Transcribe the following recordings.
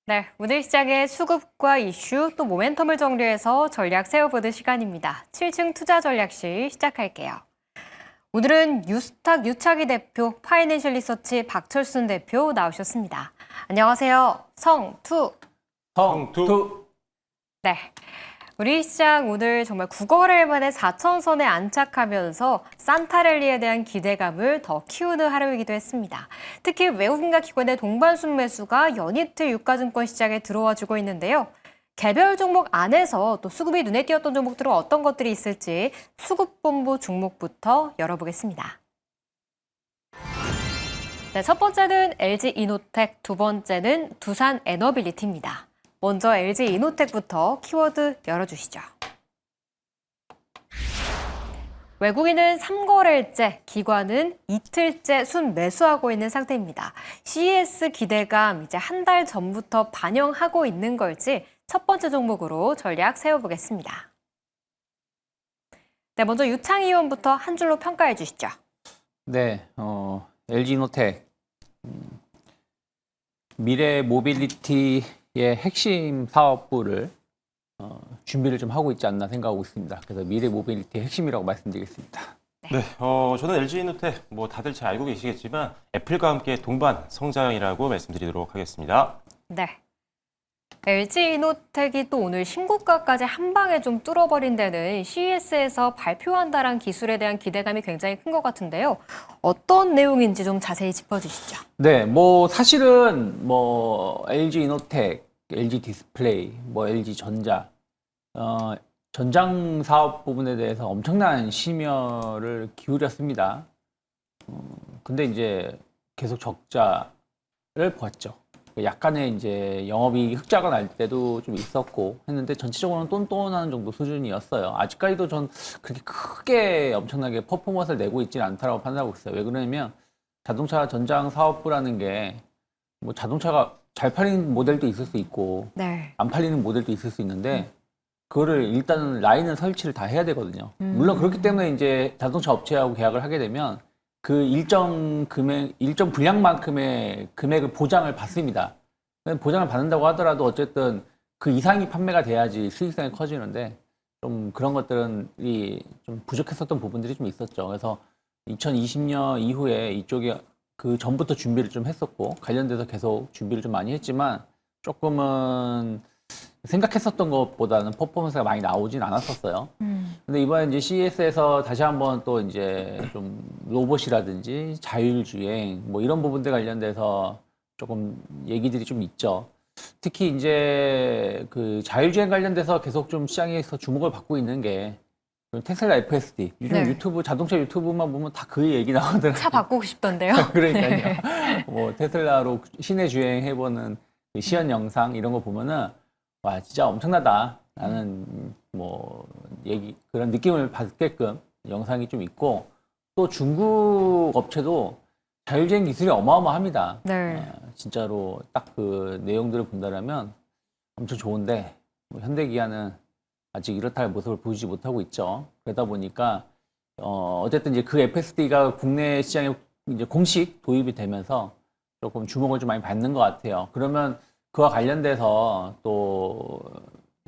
네, 오늘 시장의 수급과 이슈 또 모멘텀을 정리해서 전략 세워보는 시간입니다. 7층 투자 전략실 시작할게요. 오늘은 뉴스탁 유창희 대표, 파이낸셜 리서치 박철순 대표 나오셨습니다. 안녕하세요. 성투. 성투. 네. 우리 시장 오늘 정말 9거래일 만에 4천선에 안착하면서 산타랠리에 대한 기대감을 더 키우는 하루이기도 했습니다. 특히 외국인과 기관의 동반순 매수가 연이틀 유가증권 시장에 들어와주고 있는데요. 개별 종목 안에서 또 수급이 눈에 띄었던 종목들은 어떤 것들이 있을지 수급본부 종목부터 열어보겠습니다. 네, 첫 번째는 LG이노텍, 두 번째는 두산에너빌리티입니다. 먼저 LG이노텍부터 키워드 열어주시죠. 외국인은 3거래일째, 기관은 이틀째 순 매수하고 있는 상태입니다. CES 기대감 이제 한 달 전부터 반영하고 있는 걸지 첫 번째 종목으로 전략 세워보겠습니다. 네, 먼저 유창희 의원부터 한 줄로 평가해 주시죠. 네, LG이노텍 미래 모빌리티의 핵심 사업부를 준비를 좀 하고 있지 않나 생각하고 있습니다. 그래서 미래 모빌리티의 핵심이라고 말씀드리겠습니다. 네, 저는 LG이노텍 뭐 다들 잘 알고 계시겠지만 애플과 함께 동반 성장이라고 말씀드리도록 하겠습니다. 네. LG이노텍이 또 오늘 신고가까지 한 방에 좀 뚫어버린 데는 CES에서 발표한다란 기술에 대한 기대감이 굉장히 큰 것 같은데요. 어떤 내용인지 좀 자세히 짚어주시죠. 네, 뭐 사실은 뭐 LG이노텍, LG디스플레이, 뭐 LG전자 전장 사업 부분에 대해서 엄청난 심혈을 기울였습니다. 근데 이제 계속 적자를 보았죠. 약간의 이제 영업이익 흑자가 날 때도 좀 있었고 했는데 전체적으로는 똔똔하는 정도 수준이었어요. 아직까지도 전 그렇게 크게 엄청나게 퍼포먼스를 내고 있지는 않다고 판단하고 있어요. 왜 그러냐면 자동차 전장 사업부라는 게 뭐 자동차가 잘 팔리는 모델도 있을 수 있고 네. 안 팔리는 모델도 있을 수 있는데 그거를 일단은 라인은 설치를 다 해야 되거든요. 물론 그렇기 때문에 이제 자동차 업체하고 계약을 하게 되면 그 일정 금액, 일정 분량만큼의 금액을 보장을 받습니다. 보장을 받는다고 하더라도 어쨌든 그 이상이 판매가 돼야지 수익성이 커지는데 좀 그런 것들이 좀 부족했었던 부분들이 좀 있었죠. 그래서 2020년 이후에 이쪽에 그 전부터 준비를 좀 했었고 관련돼서 계속 준비를 좀 많이 했지만 조금은 생각했었던 것보다는 퍼포먼스가 많이 나오진 않았었어요. 근데 이번에 이제 CES에서 다시 한번 또 이제 좀 로봇이라든지 자율주행 뭐 이런 부분들 관련돼서 조금 얘기들이 좀 있죠. 특히 이제 그 자율주행 관련돼서 계속 좀 시장에서 주목을 받고 있는 게 테슬라 FSD. 요즘 네. 유튜브, 자동차 유튜브만 보면 다 그 얘기 나오더라고요. 차 바꾸고 싶던데요. 그러니까요. 뭐 테슬라로 시내 주행 해보는 그 시연 영상 이런 거 보면은 와 진짜 엄청나다 라는 뭐 얘기 그런 느낌을 받게끔 영상이 좀 있고 또 중국 업체도 자율주행 기술이 어마어마합니다. 네. 진짜로 딱 그 내용들을 본다면 엄청 좋은데 뭐 현대기아는 아직 이렇다 할 모습을 보이지 못하고 있죠. 그러다 보니까 어쨌든 이제 그 FSD가 국내 시장에 이제 공식 도입이 되면서 조금 주목을 좀 많이 받는 것 같아요. 그러면 그와 관련돼서 또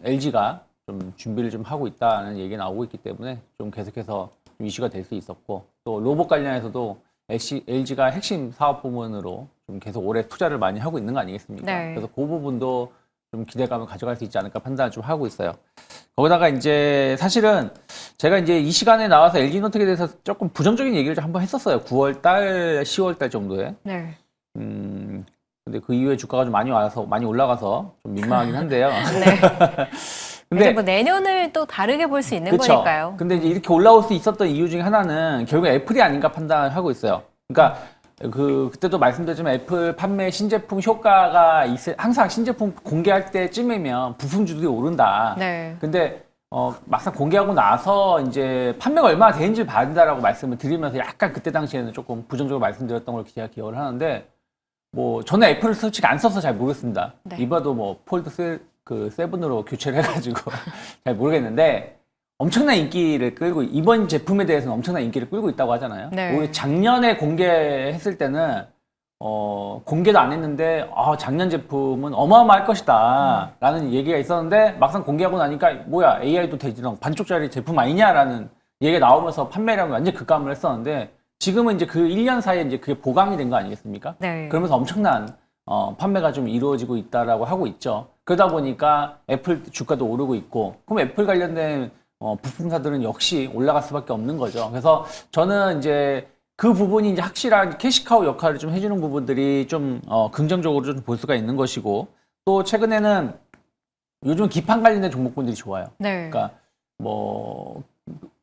LG가 좀 준비를 좀 하고 있다는 얘기가 나오고 있기 때문에 좀 계속해서 좀 이슈가 될 수 있었고 또 로봇 관련해서도 LG가 핵심 사업 부문으로 좀 계속 올해 투자를 많이 하고 있는 거 아니겠습니까? 네. 그래서 그 부분도 좀 기대감을 가져갈 수 있지 않을까 판단을 좀 하고 있어요. 거기다가 이제 사실은 제가 이제 이 시간에 나와서 LG이노텍에 대해서 조금 부정적인 얘기를 좀 한번 했었어요. 9월달, 10월달 정도에. 네. 근데 그 이후에 주가가 좀 많이 올라가서 좀 민망하긴 한데요. 네. 근데 이제 뭐 내년을 또 다르게 볼 수 있는 그쵸. 거니까요. 근데 이제 이렇게 올라올 수 있었던 이유 중에 하나는 결국 애플이 아닌가 판단을 하고 있어요. 그러니까 그때도 말씀드렸지만 애플 판매 신제품 효과가 항상 신제품 공개할 때쯤이면 부품주들이 오른다. 네. 근데 막상 공개하고 나서 이제 판매가 얼마나 되는지를 받는다라고 말씀을 드리면서 약간 그때 당시에는 조금 부정적으로 말씀드렸던 걸 제가 기억을 하는데 뭐 저는 애플을 솔직히 안 써서 잘 모르겠습니다. 네. 이봐도 뭐 폴드 7으로 교체를 해가지고 잘 모르겠는데 엄청난 인기를 끌고 이번 제품에 대해서는 엄청난 인기를 끌고 있다고 하잖아요. 네. 오히려 작년에 공개했을 때는 공개도 안 했는데 작년 제품은 어마어마할 것이다 라는 얘기가 있었는데 막상 공개하고 나니까 뭐야 AI도 대지랑 반쪽짜리 제품 아니냐라는 얘기가 나오면서 판매량이 완전 급감을 했었는데 지금은 이제 그 1년 사이에 이제 그게 보강이 된 거 아니겠습니까? 네. 그러면서 엄청난 판매가 좀 이루어지고 있다라고 하고 있죠. 그러다 보니까 애플 주가도 오르고 있고 그럼 애플 관련된 부품사들은 역시 올라갈 수밖에 없는 거죠. 그래서 저는 이제 그 부분이 이제 확실한 캐시카우 역할을 좀 해주는 부분들이 좀 긍정적으로 좀 볼 수가 있는 것이고 또 최근에는 요즘 기판 관련된 종목군들이 좋아요. 네. 그러니까 뭐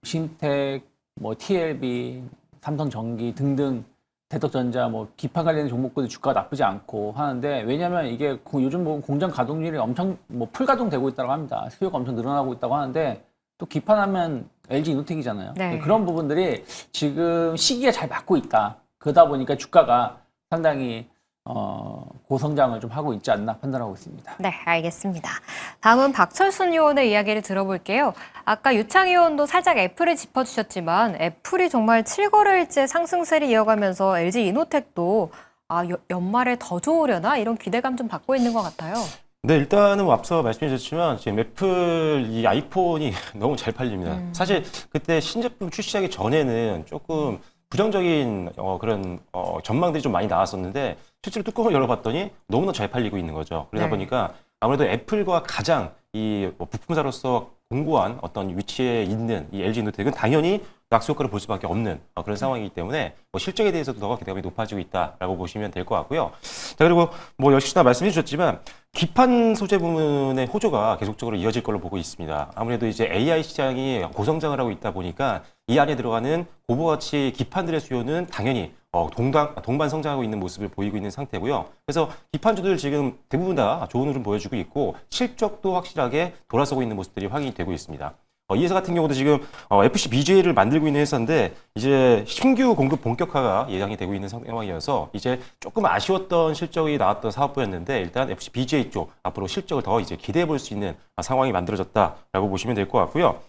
신텍, 뭐 TLB, 삼성전기 등등 대덕전자 뭐 기판 관련된 종목군들 주가가 나쁘지 않고 하는데 왜냐하면 이게 요즘 뭐 공장 가동률이 엄청 뭐 풀가동되고 있다고 합니다. 수요가 엄청 늘어나고 있다고 하는데 또 기판하면 LG 이노텍이잖아요. 네. 그런 부분들이 지금 시기가 잘 맞고 있다. 그러다 보니까 주가가 상당히 고성장을 좀 하고 있지 않나 판단하고 있습니다. 네, 알겠습니다. 다음은 박철순 의원의 이야기를 들어볼게요. 아까 유창 의원도 살짝 애플을 짚어주셨지만 애플이 정말 7거래일째 상승세를 이어가면서 LG 이노텍도 연말에 더 좋으려나 이런 기대감 좀 받고 있는 것 같아요. 네, 일단은 뭐 앞서 말씀해 주셨지만 지금 애플 이 아이폰이 너무 잘 팔립니다. 사실 그때 신제품 출시하기 전에는 조금 부정적인 그런 전망들이 좀 많이 나왔었는데 실제로 뚜껑을 열어봤더니 너무나 잘 팔리고 있는 거죠. 그러다 네. 보니까 아무래도 애플과 가장 이 부품사로서 공고한 어떤 위치에 있는 이 LG 이노텍은 당연히 낙수 효과를 볼 수밖에 없는 그런 상황이기 때문에 뭐 실적에 대해서도 더 기대감이 높아지고 있다라고 보시면 될 것 같고요. 자, 그리고 뭐 역시나 말씀해 주셨지만 기판 소재 부문의 호조가 계속적으로 이어질 걸로 보고 있습니다. 아무래도 이제 AI 시장이 고성장을 하고 있다 보니까 이 안에 들어가는 고부가치 기판들의 수요는 당연히 동반 성장하고 있는 모습을 보이고 있는 상태고요. 그래서 기판주들 지금 대부분 다 좋은 흐름 보여주고 있고 실적도 확실하게 돌아서고 있는 모습들이 확인이 되고 있습니다. 이 회사 같은 경우도 지금 FC BGA를 만들고 있는 회사인데 이제 신규 공급 본격화가 예상이 되고 있는 상황이어서 이제 조금 아쉬웠던 실적이 나왔던 사업부였는데 일단 FC BGA 쪽 앞으로 실적을 더 이제 기대해 볼 수 있는 상황이 만들어졌다라고 보시면 될 것 같고요.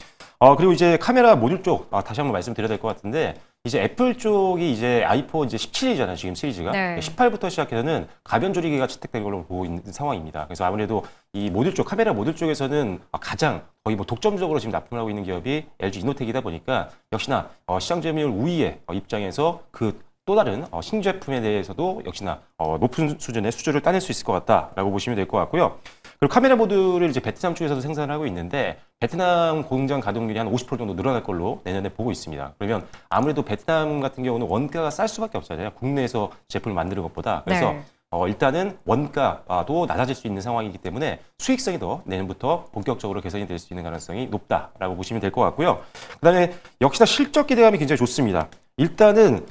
그리고 이제 카메라 모듈 쪽 다시 한번 말씀드려야 될 것 같은데 이제 애플 쪽이 이제 아이폰 이제 17이잖아요. 지금 시리즈가. 네. 18부터 시작해서는 가변 조리기가 채택된 걸로 보고 있는 상황입니다. 그래서 아무래도 이 모듈 쪽, 카메라 모듈 쪽에서는 가장 거의 뭐 독점적으로 지금 납품을 하고 있는 기업이 LG 이노텍이다 보니까 역시나 시장 점유율 우위의 입장에서 그 또 다른 신제품에 대해서도 역시나 높은 수준의 수주를 따낼 수 있을 것 같다라고 보시면 될 것 같고요. 그리고 카메라 모듈을 이제 베트남 쪽에서도 생산을 하고 있는데 베트남 공장 가동률이 한 50% 정도 늘어날 걸로 내년에 보고 있습니다. 그러면 아무래도 베트남 같은 경우는 원가가 쌀 수밖에 없잖아요. 국내에서 제품을 만드는 것보다. 그래서 네. 일단은 원가도 낮아질 수 있는 상황이기 때문에 수익성이 더 내년부터 본격적으로 개선이 될 수 있는 가능성이 높다라고 보시면 될 것 같고요. 그다음에 역시나 실적 기대감이 굉장히 좋습니다. 일단은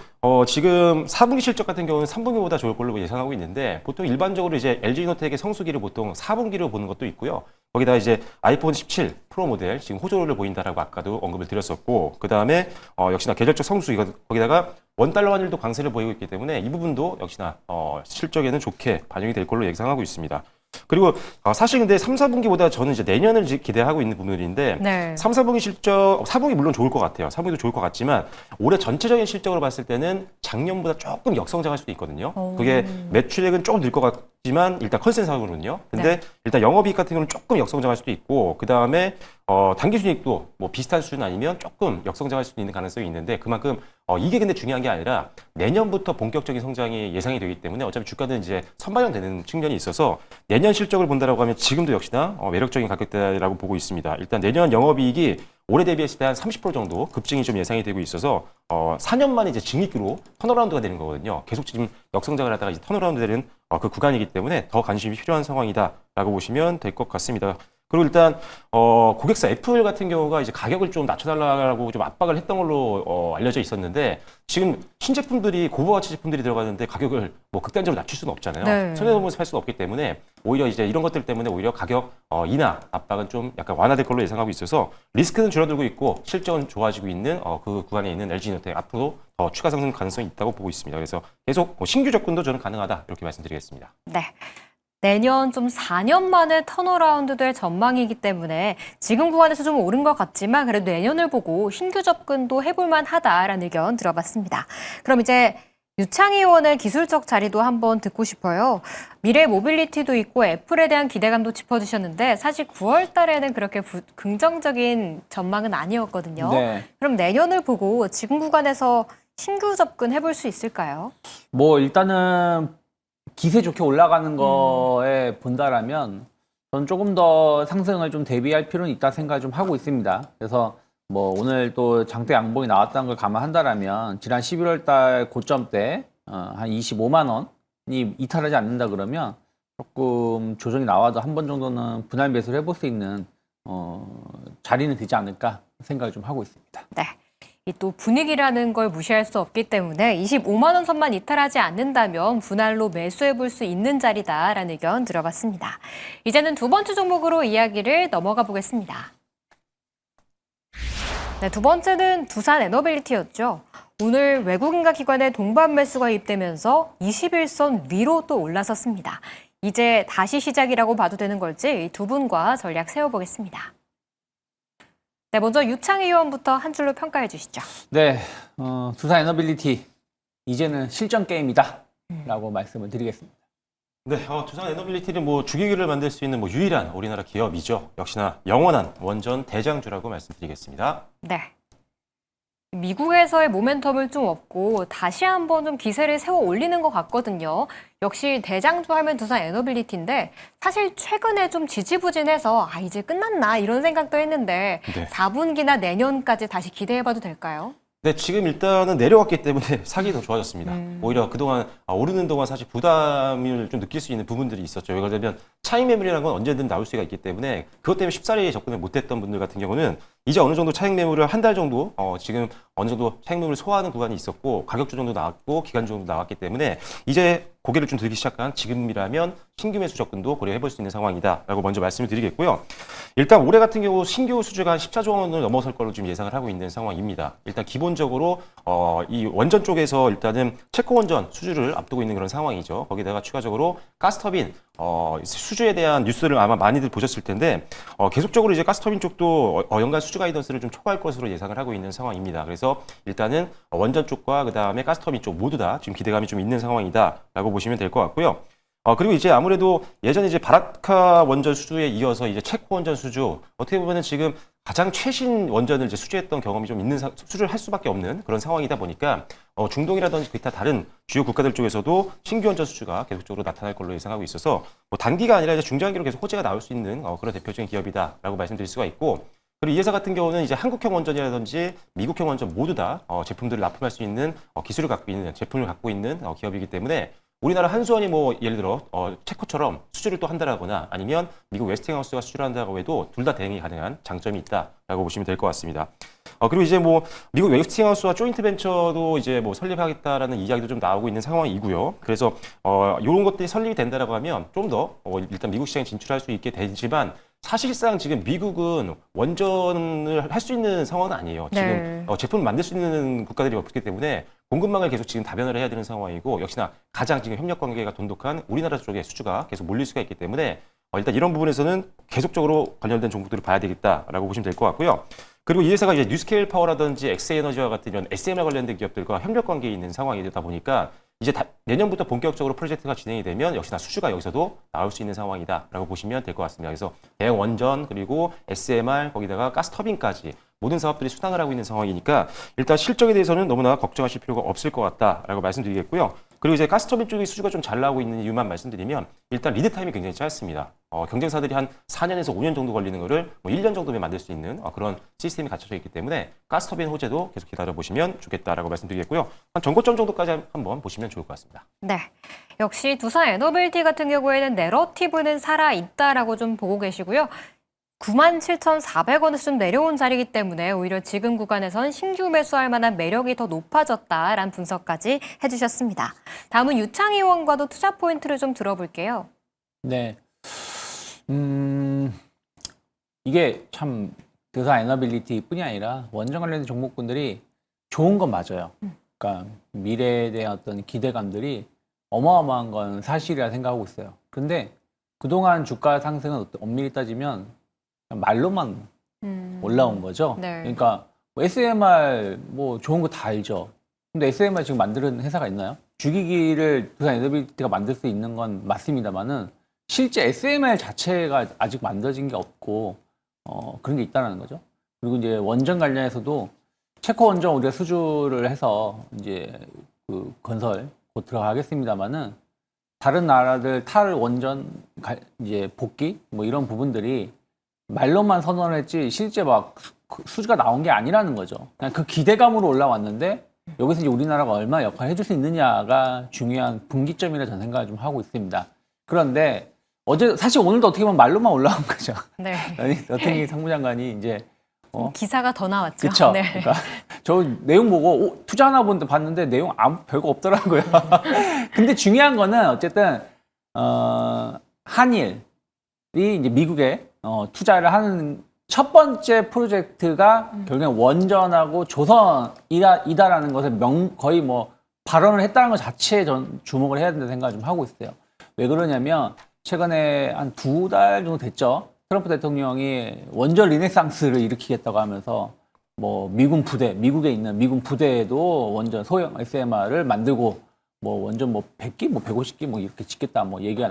지금 4분기 실적 같은 경우는 3분기보다 좋을 걸로 예상하고 있는데 보통 일반적으로 이제 LG 이노텍의 성수기를 보통 4분기로 보는 것도 있고요. 거기다 이제 아이폰 17 프로 모델 지금 호조를 보인다라고 아까도 언급을 드렸었고 그 다음에 역시나 계절적 성수기 거기다가 원달러 환율도 강세를 보이고 있기 때문에 이 부분도 역시나 실적에는 좋게 반영이 될 걸로 예상하고 있습니다. 그리고 사실 근데 3, 4분기보다 저는 이제 내년을 기대하고 있는 부분인데 네. 3, 4분기 실적, 4분기 물론 좋을 것 같아요. 4분기도 좋을 것 같지만 올해 전체적인 실적으로 봤을 때는 작년보다 조금 역성장할 수도 있거든요. 그게 매출액은 조금 늘 것 같지만 일단 컨센서스거든요. 근데 네. 일단 영업이익 같은 경우는 조금 역성장할 수도 있고 그 다음에 당기순이익도 뭐 비슷한 수준 아니면 조금 역성장할 수도 있는 가능성이 있는데 그만큼 이게 근데 중요한 게 아니라 내년부터 본격적인 성장이 예상이 되기 때문에 어차피 주가는 이제 선반영되는 측면이 있어서 내년 실적을 본다라고 하면 지금도 역시나 매력적인 가격대라고 보고 있습니다. 일단 내년 영업이익이 올해 대비했을 때 한 30% 정도 급증이 좀 예상이 되고 있어서 4년 만에 이제 증익으로 턴어라운드가 되는 거거든요. 계속 지금 역성장을 하다가 이제 턴어라운드 되는 그 구간이기 때문에 더 관심이 필요한 상황이다라고 보시면 될 것 같습니다. 그리고 일단 고객사 애플 같은 경우가 이제 가격을 좀 낮춰달라고 좀 압박을 했던 걸로 알려져 있었는데 지금 신제품들이 고부가치 제품들이 들어가는데 가격을 뭐 극단적으로 낮출 수는 없잖아요. 네. 손해보면서 할 수는 없기 때문에 오히려 이제 이런 것들 때문에 오히려 가격 인하 압박은 좀 약간 완화될 걸로 예상하고 있어서 리스크는 줄어들고 있고 실적은 좋아지고 있는 그 구간에 있는 LG 이노텍 앞으로 더 추가 상승 가능성이 있다고 보고 있습니다. 그래서 계속 신규 접근도 저는 가능하다 이렇게 말씀드리겠습니다. 네. 내년 좀 4년 만에 턴어라운드 될 전망이기 때문에 지금 구간에서 좀 오른 것 같지만 그래도 내년을 보고 신규 접근도 해볼 만하다라는 의견 들어봤습니다. 그럼 이제 유창희 의원의 기술적 자리도 한번 듣고 싶어요. 미래 모빌리티도 있고 애플에 대한 기대감도 짚어주셨는데 사실 9월 달에는 그렇게 긍정적인 전망은 아니었거든요. 네. 그럼 내년을 보고 지금 구간에서 신규 접근해볼 수 있을까요? 뭐 일단은 기세 좋게 올라가는 거에 본다라면 저는 조금 더 상승을 좀 대비할 필요는 있다 생각을 좀 하고 있습니다. 그래서 뭐 오늘 또 장대 양봉이 나왔다는 걸 감안한다라면 지난 11월 달 고점 때 한 25만 원이 이탈하지 않는다 그러면 조금 조정이 나와도 한 번 정도는 분할 매수를 해볼 수 있는 자리는 되지 않을까 생각을 좀 하고 있습니다. 네. 이 또 분위기라는 걸 무시할 수 없기 때문에 25만 원 선만 이탈하지 않는다면 분할로 매수해볼 수 있는 자리다라는 의견 들어봤습니다. 이제는 두 번째 종목으로 이야기를 넘어가 보겠습니다. 네, 두 번째는 두산 에너빌리티였죠. 오늘 외국인과 기관의 동반 매수가 입되면서 21선 위로 또 올라섰습니다. 이제 다시 시작이라고 봐도 되는 걸지 두 분과 전략 세워보겠습니다. 네, 먼저 유창희 의원부터 한 줄로 평가해 주시죠. 네, 두산 에너빌리티 이제는 실전 게임이다 라고 말씀을 드리겠습니다. 네, 두산 에너빌리티는 뭐 주기기를 만들 수 있는 뭐 유일한 우리나라 기업이죠. 역시나 영원한 원전 대장주라고 말씀드리겠습니다. 네. 미국에서의 모멘텀을 좀 얻고 다시 한번 좀 기세를 세워 올리는 것 같거든요. 역시 대장주 하면 두산 에너빌리티인데 사실 최근에 좀 지지부진해서 이제 끝났나 이런 생각도 했는데 네. 4분기나 내년까지 다시 기대해봐도 될까요? 네, 지금 일단은 내려왔기 때문에 사기 더 좋아졌습니다. 오히려 그동안 오르는 동안 사실 부담을 좀 느낄 수 있는 부분들이 있었죠. 예를 들면 차익 매물이라는 건 언제든 나올 수가 있기 때문에 그것 때문에 쉽사리 접근을 못했던 분들 같은 경우는 이제 어느 정도 차익 매물을 한 달 정도 지금 어느 정도 차익 매물을 소화하는 구간이 있었고 가격 조정도 나왔고 기간 조정도 나왔기 때문에 이제 고개를 좀 들기 시작한 지금이라면 신규 매수 접근도 고려해볼 수 있는 상황이다라고 먼저 말씀을 드리겠고요. 일단 올해 같은 경우 신규 수주가 한 14조 원을 넘어설 걸로 지금 예상을 하고 있는 상황입니다. 일단 기본적으로 이 원전 쪽에서 일단은 체코 원전 수주를 앞두고 있는 그런 상황이죠. 거기다가 추가적으로 가스터빈 수주에 대한 뉴스를 아마 많이들 보셨을 텐데 계속적으로 이제 가스터빈 쪽도 연간 수주 가이던스를 좀 초과할 것으로 예상을 하고 있는 상황입니다. 그래서 일단은 원전 쪽과 그 다음에 가스터빈 쪽 모두 다 지금 기대감이 좀 있는 상황이다라고 보시면 될 것 같고요. 그리고 이제 아무래도 예전에 이제 바라카 원전 수주에 이어서 이제 체코 원전 수주 어떻게 보면은 지금 가장 최신 원전을 이제 수주했던 경험이 좀 있는 수주를 할 수밖에 없는 그런 상황이다 보니까 중동이라든지 기타 다른 주요 국가들 쪽에서도 신규 원전 수주가 계속적으로 나타날 걸로 예상하고 있어서 뭐 단기가 아니라 이제 중장기로 계속 호재가 나올 수 있는 그런 대표적인 기업이다라고 말씀드릴 수가 있고. 그리고 이 회사 같은 경우는 이제 한국형 원전이라든지 미국형 원전 모두 다 제품들을 납품할 수 있는 기술을 갖고 있는 제품을 갖고 있는 기업이기 때문에 우리나라 한수원이 뭐 예를 들어 체코처럼 수주를 또 한다거나 아니면 미국 웨스팅하우스가 수주를 한다고 해도 둘 다 대응이 가능한 장점이 있다라고 보시면 될 것 같습니다. 그리고 이제 뭐 미국 웨스팅하우스와 조인트 벤처도 이제 뭐 설립하겠다라는 이야기도 좀 나오고 있는 상황이고요. 그래서 이런 것들이 설립이 된다라고 하면 좀 더 일단 미국 시장에 진출할 수 있게 되지만 사실상 지금 미국은 원전을 할 수 있는 상황은 아니에요. 지금 제품을 만들 수 있는 국가들이 없기 때문에 공급망을 계속 지금 다변화를 해야 되는 상황이고 역시나 가장 지금 협력 관계가 돈독한 우리나라 쪽에 수주가 계속 몰릴 수가 있기 때문에 일단 이런 부분에서는 계속적으로 관련된 종목들을 봐야 되겠다라고 보시면 될 것 같고요. 그리고 이 회사가 이제 뉴스케일 파워라든지 엑스에너지와 같은 이런 SMR 관련된 기업들과 협력 관계에 있는 상황이 되다 보니까 이제 내년부터 본격적으로 프로젝트가 진행이 되면 역시나 수주가 여기서도 나올 수 있는 상황이다라고 보시면 될 것 같습니다. 그래서 대형 원전 그리고 SMR 거기다가 가스터빈까지 모든 사업들이 수당을 하고 있는 상황이니까 일단 실적에 대해서는 너무나 걱정하실 필요가 없을 것 같다라고 말씀드리겠고요. 그리고 이제 가스터빈 쪽의 수주가 좀 잘 나오고 있는 이유만 말씀드리면 일단 리드 타임이 굉장히 짧습니다. 경쟁사들이 한 4년에서 5년 정도 걸리는 거를 뭐 1년 정도면 만들 수 있는 그런 시스템이 갖춰져 있기 때문에 가스터빈 호재도 계속 기다려보시면 좋겠다라고 말씀드리겠고요. 한 전고점 정도까지 한번 보시면 좋을 것 같습니다. 네. 역시 두산 에너빌티 같은 경우에는 내러티브는 살아있다라고 좀 보고 계시고요. 97,400원에서 좀 내려온 자리이기 때문에 오히려 지금 구간에선 신규 매수할 만한 매력이 더 높아졌다라는 분석까지 해주셨습니다. 다음은 유창희 의원과도 투자 포인트를 좀 들어볼게요. 네. 이게 참 두산 에너빌리티 뿐이 아니라 원전 관련된 종목군들이 좋은 건 맞아요. 그러니까 미래에 대한 어떤 기대감들이 어마어마한 건 사실이라 생각하고 있어요. 근데 그동안 주가 상승은 엄밀히 따지면 그냥 말로만 올라온 거죠. 네. 그러니까 뭐 SMR 뭐 좋은 거 다 알죠. 근데 SMR 지금 만드는 회사가 있나요? 주기기를 두산 에너빌리티가 만들 수 있는 건 맞습니다만은 실제 SMR 자체가 아직 만들어진 게 없고 그런 게 있다는 거죠. 그리고 이제 원전 관련해서도 체코 원전 우리가 수주를 해서 이제 그 건설 곧 들어가겠습니다만은 다른 나라들 탈 원전 이제 복귀 뭐 이런 부분들이 말로만 선언을 했지 실제 막 수주가 나온 게 아니라는 거죠. 그냥 그 기대감으로 올라왔는데 여기서 이제 우리나라가 얼마나 역할을 해줄 수 있느냐가 중요한 분기점이라 저는 생각을 좀 하고 있습니다. 그런데 사실 오늘도 어떻게 보면 말로만 올라온 거죠. 네. 너태희 상무장관이 이제 기사가 더 나왔죠. 그쵸. 네. 그러니까 저 내용 보고 투자하나 봤는데 내용 별거 없더라고요. 근데 중요한 거는 어쨌든 한일이 이제 미국에 투자를 하는 첫 번째 프로젝트가 결국엔 원전하고 조선이다라는 것을 거의 뭐 발언을 했다는 것 자체에 전 주목을 해야 된다는 생각을 좀 하고 있어요. 왜 그러냐면 최근에 한 2달 정도 됐죠. 트럼프 대통령이 원전 리네상스를 일으키겠다고 하면서 뭐 미국에 있는 미군 부대에도 원전 소형 SMR을 만들고 뭐 원전 뭐 100기, 뭐 150기 뭐 이렇게 짓겠다 뭐 얘기가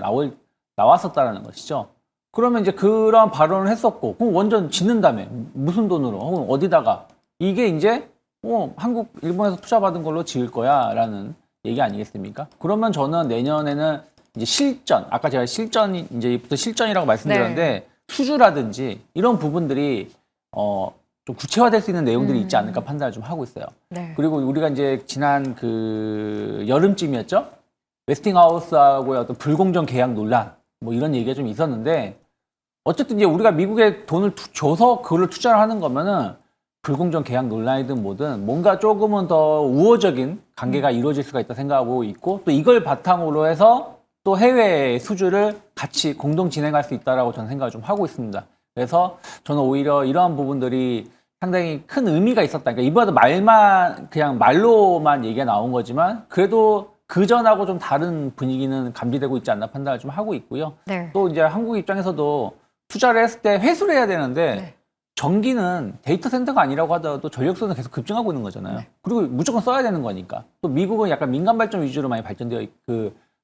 나왔었다라는 것이죠. 그러면 이제 그런 발언을 했었고, 그럼 원전 짓는다며 무슨 돈으로 혹은 어디다가 이게 이제 한국, 일본에서 투자받은 걸로 지을 거야라는 얘기 아니겠습니까? 그러면 저는 내년에는 이제 실전, 아까 제가 실전이 이제부터 실전이라고 말씀드렸는데 네. 수주라든지 이런 부분들이 좀 구체화될 수 있는 내용들이 있지 않을까 판단을 좀 하고 있어요. 네. 그리고 우리가 이제 지난 그 여름쯤이었죠? 웨스팅하우스하고의 어떤 불공정 계약 논란 뭐 이런 얘기가 좀 있었는데 어쨌든 이제 우리가 미국에 돈을 줘서 그걸로 투자를 하는 거면은 불공정 계약 논란이든 뭐든 뭔가 조금은 더 우호적인 관계가 이루어질 수가 있다 생각하고 있고 또 이걸 바탕으로 해서 또 해외 수주를 같이 공동 진행할 수 있다라고 저는 생각을 좀 하고 있습니다. 그래서 저는 오히려 이러한 부분들이 상당히 큰 의미가 있었다. 그러니까 이번에도 그냥 말로만 얘기가 나온 거지만 그래도 그전하고 좀 다른 분위기는 감지되고 있지 않나 판단을 좀 하고 있고요. 네. 또 이제 한국 입장에서도 투자를 했을 때 회수를 해야 되는데 네. 전기는 데이터 센터가 아니라고 하더라도 전력수는 계속 급증하고 있는 거잖아요. 네. 그리고 무조건 써야 되는 거니까. 또 미국은 약간 민간 발전 위주로 많이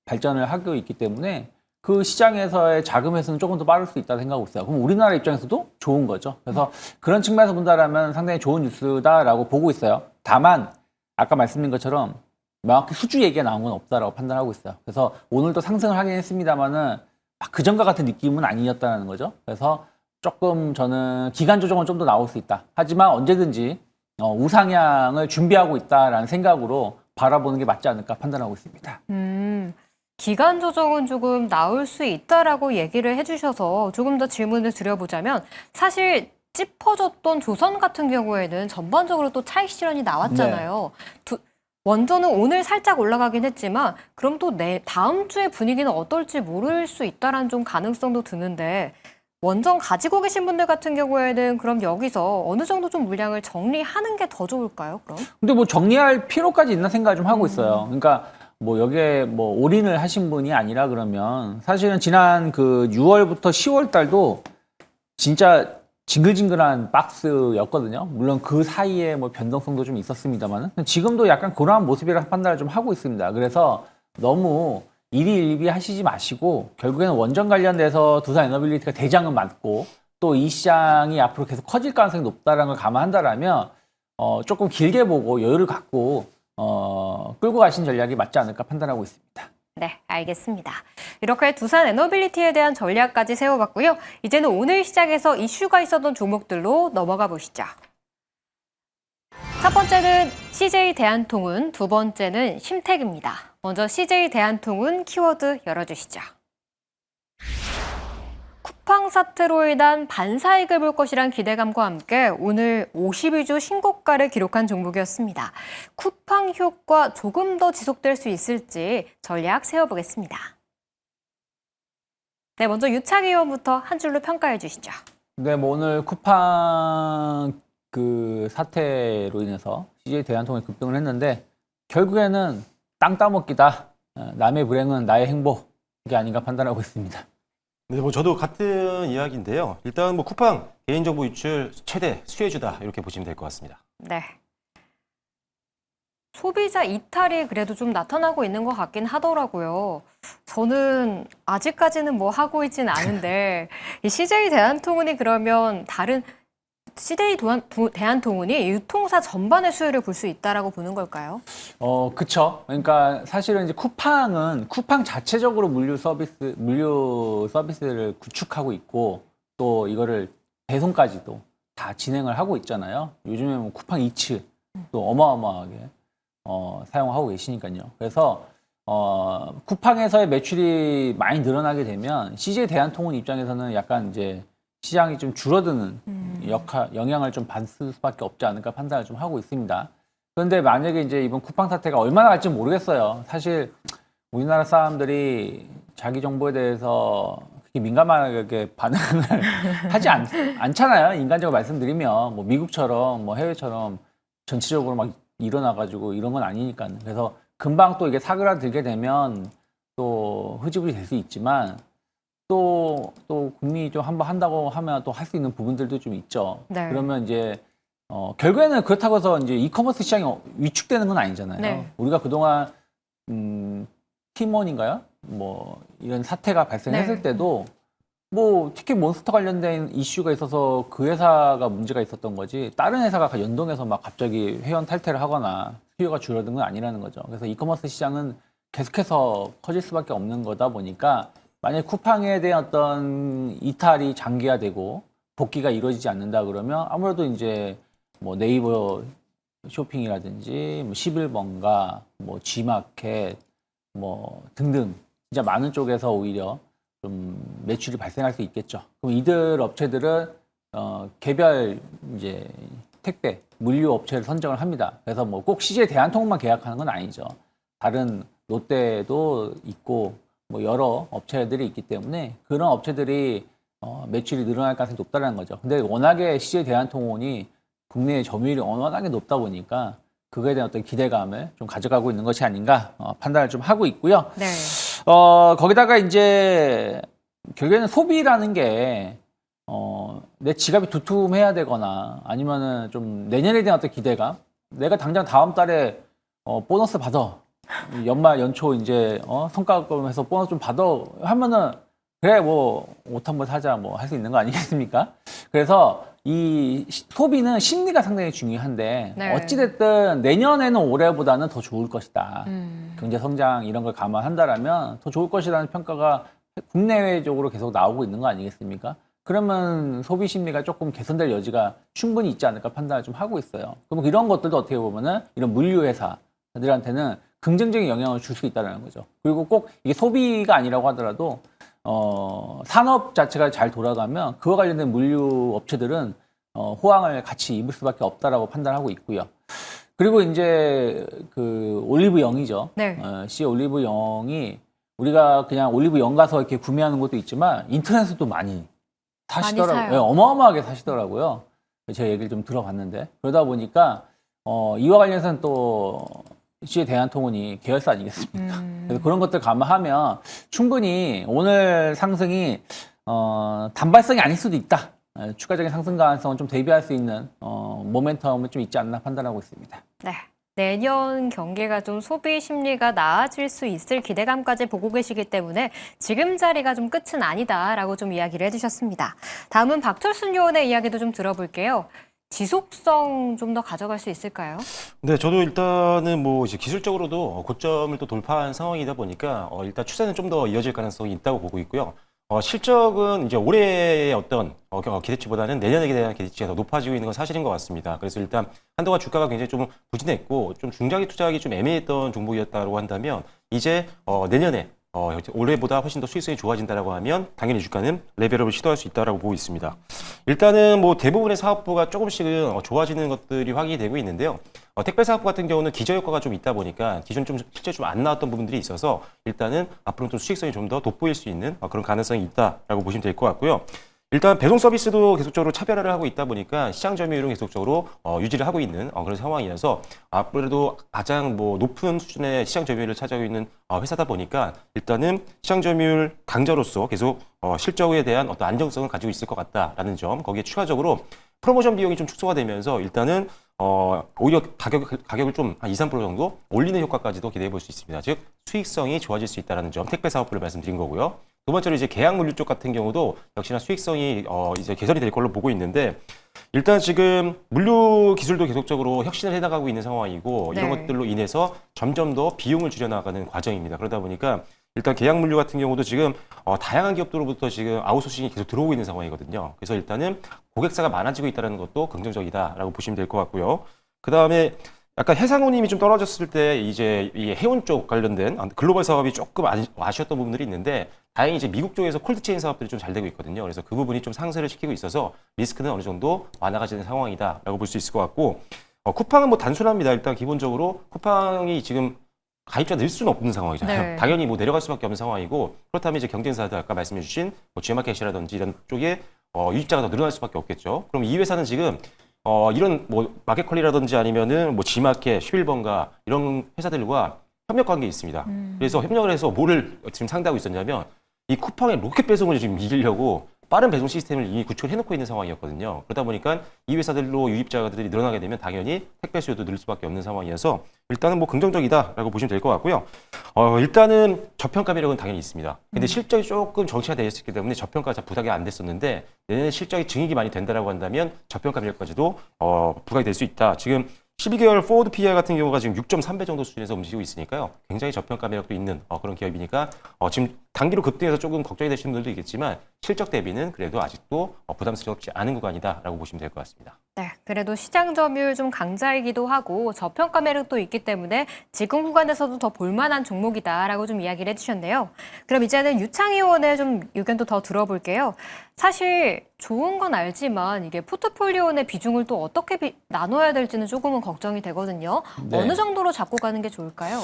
발전을 하고 있기 때문에 그 시장에서의 자금 회수는 조금 더 빠를 수 있다고 생각하고 있어요. 그럼 우리나라 입장에서도 좋은 거죠. 그래서 그런 측면에서 본다라면 상당히 좋은 뉴스다라고 보고 있어요. 다만 아까 말씀드린 것처럼 명확히 수주 얘기가 나온 건 없다라고 판단하고 있어요. 그래서 오늘도 상승을 하긴 했습니다만은 그전과 같은 느낌은 아니었다는 거죠. 그래서 조금 저는 기간 조정은 좀 더 나올 수 있다. 하지만 언제든지 우상향을 준비하고 있다라는 생각으로 바라보는 게 맞지 않을까 판단하고 있습니다. 기간 조정은 조금 나올 수 있다라고 얘기를 해주셔서 조금 더 질문을 드려보자면 사실 짚어졌던 조선 같은 경우에는 전반적으로 또 차익 실현이 나왔잖아요. 원전은 오늘 살짝 올라가긴 했지만 그럼 또 다음 주의 분위기는 어떨지 모를 수 있다라는 좀 가능성도 드는데 원전 가지고 계신 분들 같은 경우에는 그럼 여기서 어느 정도 좀 물량을 정리하는 게 더 좋을까요, 그럼? 근데 뭐 정리할 필요까지 있나 생각을 좀 하고 있어요. 그러니까 뭐 여기에 뭐 올인을 하신 분이 아니라 그러면 사실은 지난 그 6월부터 10월 달도 진짜 징글징글한 박스였거든요. 물론 그 사이에 뭐 변동성도 좀 있었습니다만 지금도 약간 그러한 모습이라 판단을 좀 하고 있습니다. 그래서 너무 일희일비 하시지 마시고 결국에는 원전 관련돼서 두산 에너빌리티가 대장은 맞고 또 이 시장이 앞으로 계속 커질 가능성이 높다는 걸 감안한다라면 조금 길게 보고 여유를 갖고 끌고 가신 전략이 맞지 않을까 판단하고 있습니다. 네, 알겠습니다. 이렇게 두산 에너빌리티에 대한 전략까지 세워봤고요. 이제는 오늘 시장에서 이슈가 있었던 종목들로 넘어가 보시죠. 첫 번째는 CJ 대한통운, 두 번째는 심택입니다. 먼저 CJ 대한통운 키워드 열어주시죠. 쿠팡 사태로 인한 반사이익을 볼 것이란 기대감과 함께 오늘 52주 신고가를 기록한 종목이었습니다. 쿠팡 효과 조금 더 지속될 수 있을지 전략 세워보겠습니다. 네, 먼저 유창희 의원부터 한 줄로 평가해 주시죠. 네, 뭐 오늘 쿠팡 그 사태로 인해서 CJ 대한통운이 급등을 했는데 결국에는 땅 따먹기다. 남의 불행은 나의 행복이 아닌가 판단하고 있습니다. 네, 뭐 저도 같은 이야기인데요. 일단 뭐 쿠팡 개인정보 유출 최대 수혜주다 이렇게 보시면 될 것 같습니다. 네. 소비자 이탈이 그래도 좀 나타나고 있는 것 같긴 하더라고요. 저는 아직까지는 뭐 하고 있지는 않은데 이 CJ 대한통운이 그러면 다른 CJ 대한통운이 유통사 전반의 수혜를 볼 수 있다라고 보는 걸까요? 그쵸. 그러니까 사실은 이제 쿠팡 자체적으로 물류 서비스를 구축하고 있고 또 이거를 배송까지도 다 진행을 하고 있잖아요. 요즘에 뭐 쿠팡 이츠 또 어마어마하게 사용하고 계시니까요. 그래서 쿠팡에서의 매출이 많이 늘어나게 되면 CJ 대한통운 입장에서는 약간 이제 시장이 좀 줄어드는 영향을 좀 받을 수밖에 없지 않을까 판단을 좀 하고 있습니다. 그런데 만약에 이제 이번 쿠팡 사태가 얼마나 갈지 모르겠어요. 사실 우리나라 사람들이 자기 정보에 대해서 그렇게 민감하게 반응을 하지 않잖아요. 인간적으로 말씀드리면 뭐 미국처럼 뭐 해외처럼 전체적으로 막 일어나가지고 이런 건 아니니까. 그래서 금방 또 이게 사그라들게 되면 또 흐지부지 될 수 있지만 또 국민이 좀 한번 한다고 하면 또 할 수 있는 부분들도 좀 있죠. 네. 그러면 이제 결국에는 그렇다고 해서 이제 이커머스 시장이 위축되는 건 아니잖아요. 네. 우리가 그동안 티몬인가요? 뭐 이런 사태가 발생했을 네. 때도 뭐 티켓 몬스터 관련된 이슈가 있어서 그 회사가 문제가 있었던 거지 다른 회사가 연동해서 막 갑자기 회원 탈퇴를 하거나 수요가 줄어든 건 아니라는 거죠. 그래서 이커머스 시장은 계속해서 커질 수밖에 없는 거다 보니까 만약에 쿠팡에 대한 어떤 이탈이 장기화되고 복귀가 이루어지지 않는다 그러면 아무래도 이제 뭐 네이버 쇼핑이라든지 뭐 11번가, 뭐 G마켓, 뭐 등등 진짜 많은 쪽에서 오히려 좀 매출이 발생할 수 있겠죠. 그럼 이들 업체들은 개별 이제 택배 물류 업체를 선정을 합니다. 그래서 뭐 꼭 CJ 대한통운만 계약하는 건 아니죠. 다른 롯데도 있고 뭐 여러 업체들이 있기 때문에 그런 업체들이 매출이 늘어날 가능성이 높다는 거죠. 근데 워낙에 CJ 대한통운이 국내의 점유율이 워낙에 높다 보니까 그거에 대한 어떤 기대감을 좀 가져가고 있는 것이 아닌가 판단을 좀 하고 있고요. 네. 거기다가 이제 결국에는 소비라는 게 내 지갑이 두툼해야 되거나 아니면은 좀 내년에 대한 어떤 기대감, 내가 당장 다음 달에 보너스 받아. 연말 연초 이제 성과급해서 보너스 좀 받아 하면은 그래 뭐 옷 한 번 사자 뭐 할 수 있는 거 아니겠습니까? 그래서 이 소비는 심리가 상당히 중요한데 네. 어찌됐든 내년에는 올해보다는 더 좋을 것이다. 경제 성장 이런 걸 감안한다라면 더 좋을 것이라는 평가가 국내외적으로 계속 나오고 있는 거 아니겠습니까? 그러면 소비 심리가 조금 개선될 여지가 충분히 있지 않을까 판단을 좀 하고 있어요. 그럼 이런 것들도 어떻게 보면은 이런 물류 회사들한테는 긍정적인 영향을 줄 수 있다는 거죠. 그리고 꼭 이게 소비가 아니라고 하더라도 산업 자체가 잘 돌아가면 그와 관련된 물류 업체들은 호황을 같이 입을 수밖에 없다라고 판단하고 있고요. 그리고 이제 그 올리브영이죠. 네. C 올리브영이 우리가 그냥 올리브영 가서 이렇게 구매하는 것도 있지만 인터넷에도 많이 사시더라고요. 사요. 네, 어마어마하게 사시더라고요. 제가 얘기를 좀 들어봤는데 그러다 보니까 이와 관련해서는 또 CJ 대한통운이 계열사 아니겠습니까? 그래서 그런 것들 감안하면 충분히 오늘 상승이 단발성이 아닐 수도 있다. 추가적인 상승 가능성은 좀 대비할 수 있는 모멘텀은 좀 있지 않나 판단하고 있습니다. 네. 내년 경기가 좀 소비 심리가 나아질 수 있을 기대감까지 보고 계시기 때문에 지금 자리가 좀 끝은 아니다라고 좀 이야기를 해주셨습니다. 다음은 박철순 요원의 이야기도 좀 들어볼게요. 지속성 좀 더 가져갈 수 있을까요? 네, 저도 일단은 뭐 이제 기술적으로도 고점을 또 돌파한 상황이다 보니까 일단 추세는 좀 더 이어질 가능성이 있다고 보고 있고요. 실적은 이제 올해의 어떤 기대치보다는 내년에 대한 기대치가 더 높아지고 있는 건 사실인 것 같습니다. 그래서 일단 한동안 주가가 굉장히 좀 부진했고 좀 중장기 투자하기 좀 애매했던 종목이었다고 한다면 이제 내년에 올해보다 훨씬 더 수익성이 좋아진다라고 하면 당연히 주가는 레벨업을 시도할 수 있다라고 보고 있습니다. 일단은 뭐 대부분의 사업부가 조금씩은 좋아지는 것들이 확인이 되고 있는데요. 택배 사업부 같은 경우는 기저 효과가 좀 있다 보니까 기존 좀 실제 좀 안 나왔던 부분들이 있어서 일단은 앞으로는 좀 수익성이 좀 더 돋보일 수 있는 그런 가능성이 있다라고 보시면 될 것 같고요. 일단 배송 서비스도 계속적으로 차별화를 하고 있다 보니까 시장 점유율은 계속적으로 유지를 하고 있는 그런 상황이어서 아무래도 가장 뭐 높은 수준의 시장 점유율을 차지하고 있는 회사다 보니까 일단은 시장 점유율 강자로서 계속 실적에 대한 어떤 안정성을 가지고 있을 것 같다라는 점, 거기에 추가적으로 프로모션 비용이 좀 축소가 되면서 일단은 오히려 가격을 좀 한 2, 3% 정도 올리는 효과까지도 기대해 볼 수 있습니다. 즉 수익성이 좋아질 수 있다는 점, 택배 사업부를 말씀드린 거고요. 두 번째로 이제 계약 물류 쪽 같은 경우도 역시나 수익성이 이제 개선이 될 걸로 보고 있는데, 일단 지금 물류 기술도 계속적으로 혁신을 해나가고 있는 상황이고, 이런 네. 것들로 인해서 점점 더 비용을 줄여나가는 과정입니다. 그러다 보니까 일단 계약 물류 같은 경우도 지금 다양한 기업들로부터 지금 아웃소싱이 계속 들어오고 있는 상황이거든요. 그래서 일단은 고객사가 많아지고 있다는 것도 긍정적이다라고 보시면 될 것 같고요. 그 다음에 약간 해상운임이 좀 떨어졌을 때 이제 이 해운 쪽 관련된 글로벌 사업이 조금 아쉬웠던 부분들이 있는데, 다행히 이제 미국 쪽에서 콜드체인 사업들이 좀 잘 되고 있거든요. 그래서 그 부분이 좀 상쇄를 시키고 있어서 리스크는 어느 정도 완화가지는 상황이다라고 볼 수 있을 것 같고, 쿠팡은 뭐 단순합니다. 일단 기본적으로 쿠팡이 지금 가입자 늘 수는 없는 상황이잖아요. 네. 당연히 뭐 내려갈 수밖에 없는 상황이고, 그렇다면 이제 경쟁사들 아까 말씀해주신 뭐 G마켓이라든지 이런 쪽에 유입자가 더 늘어날 수밖에 없겠죠. 그럼 이 회사는 지금 이런 뭐 마켓컬리라든지 아니면은 뭐 G마켓, 11번가 이런 회사들과 협력 관계에 있습니다. 그래서 협력을 해서 뭐를 지금 상대하고 있었냐면, 이 쿠팡의 로켓 배송을 지금 이기려고 빠른 배송 시스템을 이미 구축을 해놓고 있는 상황이었거든요. 그러다 보니까 이 회사들로 유입자들이 늘어나게 되면 당연히 택배 수요도 늘 수밖에 없는 상황이어서 일단은 뭐 긍정적이다라고 보시면 될 것 같고요. 일단은 저평가 매력은 당연히 있습니다. 근데 실적이 조금 정체가 되어 있기 때문에 저평가가 잘 부각이 안 됐었는데, 내년에 실적이 증액이 많이 된다라고 한다면 저평가 매력까지도 부각이 될 수 있다. 지금 12개월 포워드 PER 같은 경우가 지금 6.3배 정도 수준에서 움직이고 있으니까요. 굉장히 저평가 매력도 있는 그런 기업이니까 지금 단기로 급등해서 조금 걱정이 되시는 분들도 있겠지만, 실적 대비는 그래도 아직도 부담스럽지 않은 구간이다라고 보시면 될 것 같습니다. 네, 그래도 시장 점유율 좀 강자이기도 하고 저평가 매력도 있기 때문에 지금 구간에서도 더 볼만한 종목이다라고 좀 이야기를 해주셨네요. 그럼 이제는 유창희 의원의 좀 의견도 더 들어볼게요. 사실 좋은 건 알지만 이게 포트폴리오 내 비중을 또 어떻게 나눠야 될지는 조금은 걱정이 되거든요. 네. 어느 정도로 잡고 가는 게 좋을까요?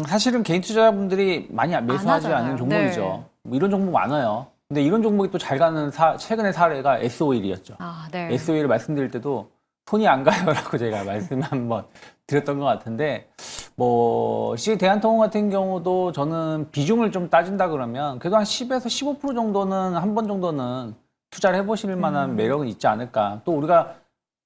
사실은 개인 투자자분들이 많이 매수하지 하잖아요. 않는 종목이죠. 네. 뭐 이런 종목 많아요. 근데 이런 종목이 또 잘 가는 최근의 사례가 SO일이었죠. 아, 네. SO일을 말씀드릴 때도 손이 안 가요라고 제가 말씀 한번 드렸던 것 같은데, 뭐 대한통운 같은 경우도 저는 비중을 좀 따진다 그러면 그래도 한 10에서 15% 정도는 한 번 정도는 투자를 해보실 만한 매력은 있지 않을까. 또 우리가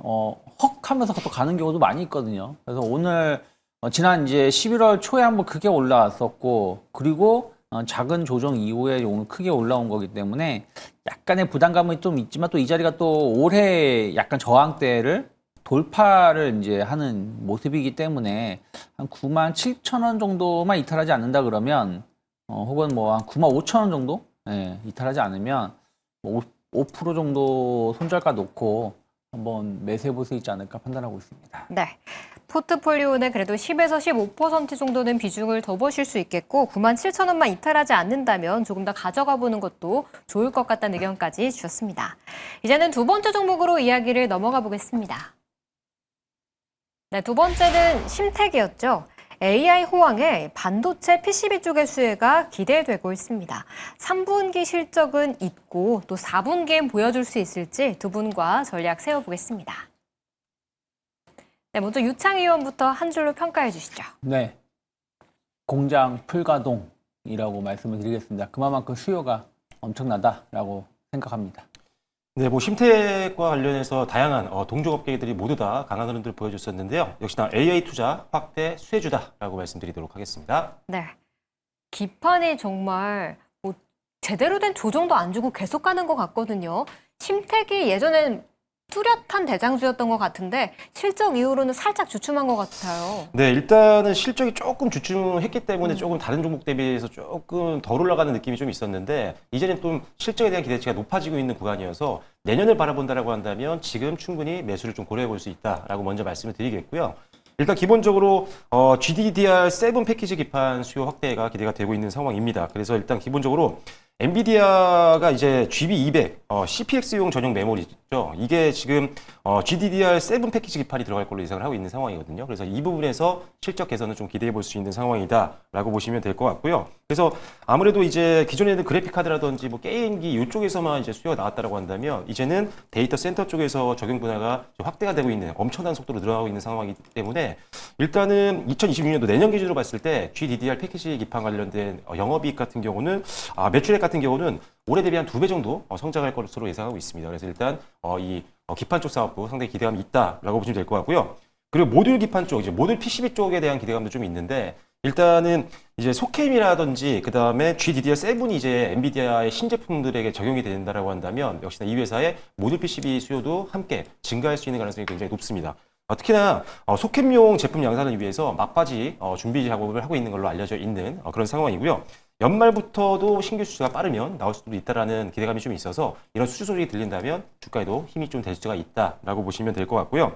헉 하면서 또 가는 경우도 많이 있거든요. 그래서 오늘 지난 이제 11월 초에 한번 크게 올라왔었고, 그리고 작은 조정 이후에 오늘 크게 올라온 거기 때문에 약간의 부담감은 좀 있지만, 또 이 자리가 또 올해 약간 저항대를 돌파를 이제 하는 모습이기 때문에 한 97,000원 정도만 이탈하지 않는다 그러면, 혹은 뭐 한 95,000원 정도 이탈하지 않으면 뭐 5% 정도 손절가 놓고 한번 매수해 볼 수 있지 않을까 판단하고 있습니다. 네. 포트폴리오는 그래도 10에서 15% 정도는 비중을 더 보실 수 있겠고, 97,000원만 이탈하지 않는다면 조금 더 가져가 보는 것도 좋을 것 같다는 의견까지 주셨습니다. 이제는 두 번째 종목으로 이야기를 넘어가 보겠습니다. 네, 두 번째는 심택이었죠. AI 호황에 반도체 PCB 쪽의 수혜가 기대되고 있습니다. 3분기 실적은 있고 또 4분기엔 보여줄 수 있을지 두 분과 전략 세워보겠습니다. 네, 먼저 유창희 의원부터 한 줄로 평가해 주시죠. 네, 공장 풀가동이라고 말씀을 드리겠습니다. 그만큼 수요가 엄청나다라고 생각합니다. 네, 뭐 심택과 관련해서 다양한 동종업계들이 모두 다 강한 흐름들을 보여줬었는데요. 역시나 AI 투자 확대 수혜주다라고 말씀드리도록 하겠습니다. 네, 기판이 정말 뭐 제대로 된 조정도 안 주고 계속 가는 것 같거든요. 심택이 예전엔 뚜렷한 대장주였던 것 같은데 실적 이후로는 살짝 주춤한 것 같아요. 네, 일단은 실적이 조금 주춤했기 때문에 조금 다른 종목 대비해서 조금 덜 올라가는 느낌이 좀 있었는데, 이제는 좀 실적에 대한 기대치가 높아지고 있는 구간이어서 내년을 바라본다라고 한다면 지금 충분히 매수를 좀 고려해 볼 수 있다라고 먼저 말씀을 드리겠고요. 일단 기본적으로 GDDR7 패키지 기판 수요 확대가 기대가 되고 있는 상황입니다. 그래서 일단 기본적으로 엔비디아가 이제 GB200 CPX용 전용 메모리죠. 이게 지금 GDDR7 패키지 기판이 들어갈 걸로 예상을 하고 있는 상황이거든요. 그래서 이 부분에서 실적 개선을 좀 기대해 볼 수 있는 상황이다라고 보시면 될 것 같고요. 그래서 아무래도 이제 기존에는 그래픽 카드라든지 뭐 게임기 이쪽에서만 이제 수요가 나왔다라고 한다면, 이제는 데이터 센터 쪽에서 적용 분야가 확대가 되고 있는, 엄청난 속도로 늘어나고 있는 상황이기 때문에 일단은 2026년도 내년 기준으로 봤을 때 GDDR 패키지 기판 관련된 영업이익 같은 경우는 매출액 같은 경우는 올해 대비 한 2배 정도 성장할 것으로 예상하고 있습니다. 그래서 일단 이 기판 쪽 사업도 상당히 기대감이 있다라고 보시면 될 것 같고요. 그리고 모듈 기판 쪽, 이제 모듈 PCB 쪽에 대한 기대감도 좀 있는데 일단은 이제 소캠이라든지 그 다음에 GDDR7이 이제 엔비디아의 신제품들에게 적용이 된다라고 한다면 역시나 이 회사의 모듈 PCB 수요도 함께 증가할 수 있는 가능성이 굉장히 높습니다. 특히나 소캠용 제품 양산을 위해서 막바지 준비 작업을 하고 있는 걸로 알려져 있는 그런 상황이고요. 연말부터도 신규 수주가 빠르면 나올 수도 있다라는 기대감이 좀 있어서 이런 수주 소식이 들린다면 주가에도 힘이 좀 될 수가 있다라고 보시면 될 것 같고요.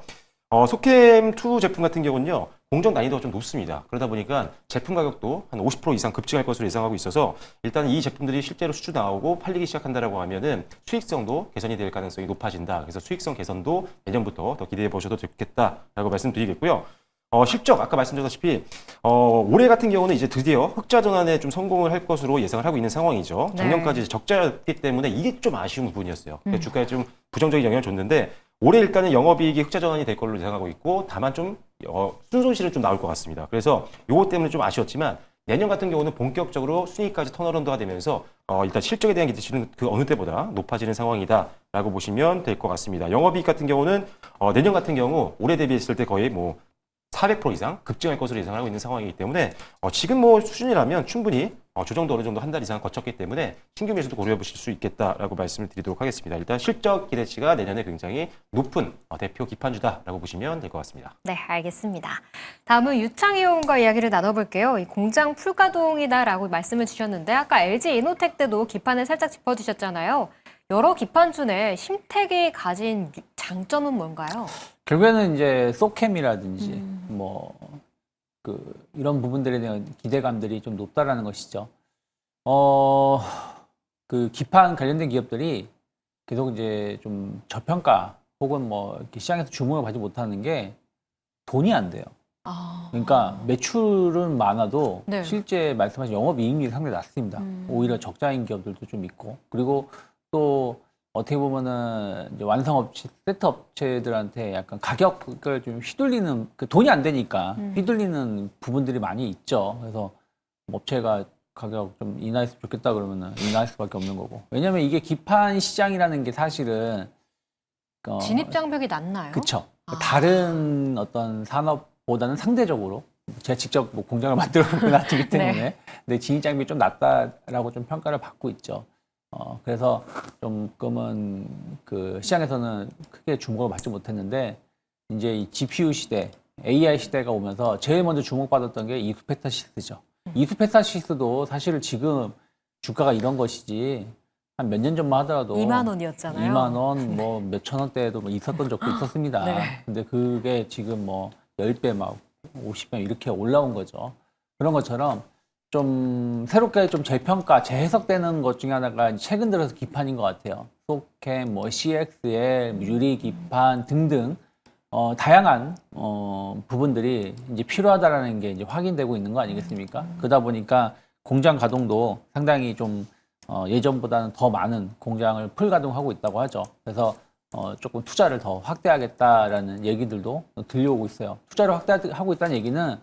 소캠2 제품 같은 경우는요, 공정 난이도가 좀 높습니다. 그러다 보니까 제품 가격도 한 50% 이상 급증할 것으로 예상하고 있어서 일단 이 제품들이 실제로 수주 나오고 팔리기 시작한다라고 하면은 수익성도 개선이 될 가능성이 높아진다. 그래서 수익성 개선도 내년부터 더 기대해 보셔도 좋겠다라고 말씀드리겠고요. 실적 아까 말씀드렸다시피 올해 같은 경우는 이제 드디어 흑자 전환에 좀 성공을 할 것으로 예상을 하고 있는 상황이죠. 작년까지 이제 적자였기 때문에 이게 좀 아쉬운 부분이었어요. 그러니까 주가에 좀 부정적인 영향을 줬는데 올해 일단은 영업이익이 흑자 전환이 될 걸로 예상하고 있고 다만 좀 순손실은 좀 나올 것 같습니다. 그래서 요거 때문에 좀 아쉬웠지만 내년 같은 경우는 본격적으로 순위까지 턴어라운드가 되면서 일단 실적에 대한 기대치는 그 어느 때보다 높아지는 상황이다라고 보시면 될 것 같습니다. 영업이익 같은 경우는 내년 같은 경우 올해 대비했을 때 거의 뭐 400% 이상 급증할 것으로 예상하고 있는 상황이기 때문에 지금 뭐 수준이라면 충분히 조정도 어느 정도 한 달 이상 거쳤기 때문에 신규 매수도 고려해 보실 수 있겠다라고 말씀을 드리도록 하겠습니다. 일단 실적 기대치가 내년에 굉장히 높은 대표 기판주다라고 보시면 될 것 같습니다. 네, 알겠습니다. 다음은 유창희 의원과 이야기를 나눠볼게요. 이 공장 풀가동이다라고 말씀을 주셨는데 아까 LG 이노텍 때도 기판을 살짝 짚어주셨잖아요. 여러 기판주 내 심택이 가진 장점은 뭔가요? 결국에는 이제 소캠이라든지 이런 부분들에 대한 기대감들이 좀 높다라는 것이죠. 그 기판 관련된 기업들이 계속 이제 좀 저평가 혹은 뭐 이렇게 시장에서 주목을 받지 못하는 게 돈이 안 돼요. 그러니까 매출은 많아도 네. 실제 말씀하신 영업이익률이 상당히 낮습니다. 오히려 적자인 기업들도 좀 있고, 그리고 또 어떻게 보면은 이제 완성업체, 세트업체들한테 약간 가격을 좀 휘둘리는, 돈이 안 되니까 휘둘리는 부분들이 많이 있죠. 그래서 업체가 가격 좀 인하했으면 좋겠다 그러면은 인하할 수밖에 없는 거고. 왜냐면 이게 기판 시장이라는 게 사실은 진입 장벽이 낮나요? 그쵸. 다른 어떤 산업보다는 상대적으로 제가 직접 뭐 공장을 만들어 보긴 하기 때문에 네. 근데 진입 장벽이 좀 낮다라고 좀 평가를 받고 있죠. 그래서 조금은 그 시장에서는 크게 주목을 받지 못했는데 이제 이 GPU 시대, AI 시대가 오면서 제일 먼저 주목받았던 게 이수페타시스죠. 이수페타시스도 사실 지금 주가가 이런 것이지 한 몇 년 전만 하더라도 2만 원이었잖아요. 2만 원, 뭐 몇천 원대에도 뭐 있었던 적도 있었습니다. 네. 근데 그게 지금 뭐 10배 막 50배 이렇게 올라온 거죠. 그런 것처럼 좀 새롭게 좀 재평가, 재해석되는 것 중에 하나가 최근 들어서 기판인 것 같아요. 소캠, 뭐 CXL, 유리 기판 등등 다양한 부분들이 이제 필요하다라는 게 이제 확인되고 있는 거 아니겠습니까? 그러다 보니까 공장 가동도 상당히 좀 예전보다는 더 많은 공장을 풀 가동하고 있다고 하죠. 그래서 조금 투자를 더 확대하겠다라는 얘기들도 들려오고 있어요. 투자를 확대하고 있다는 얘기는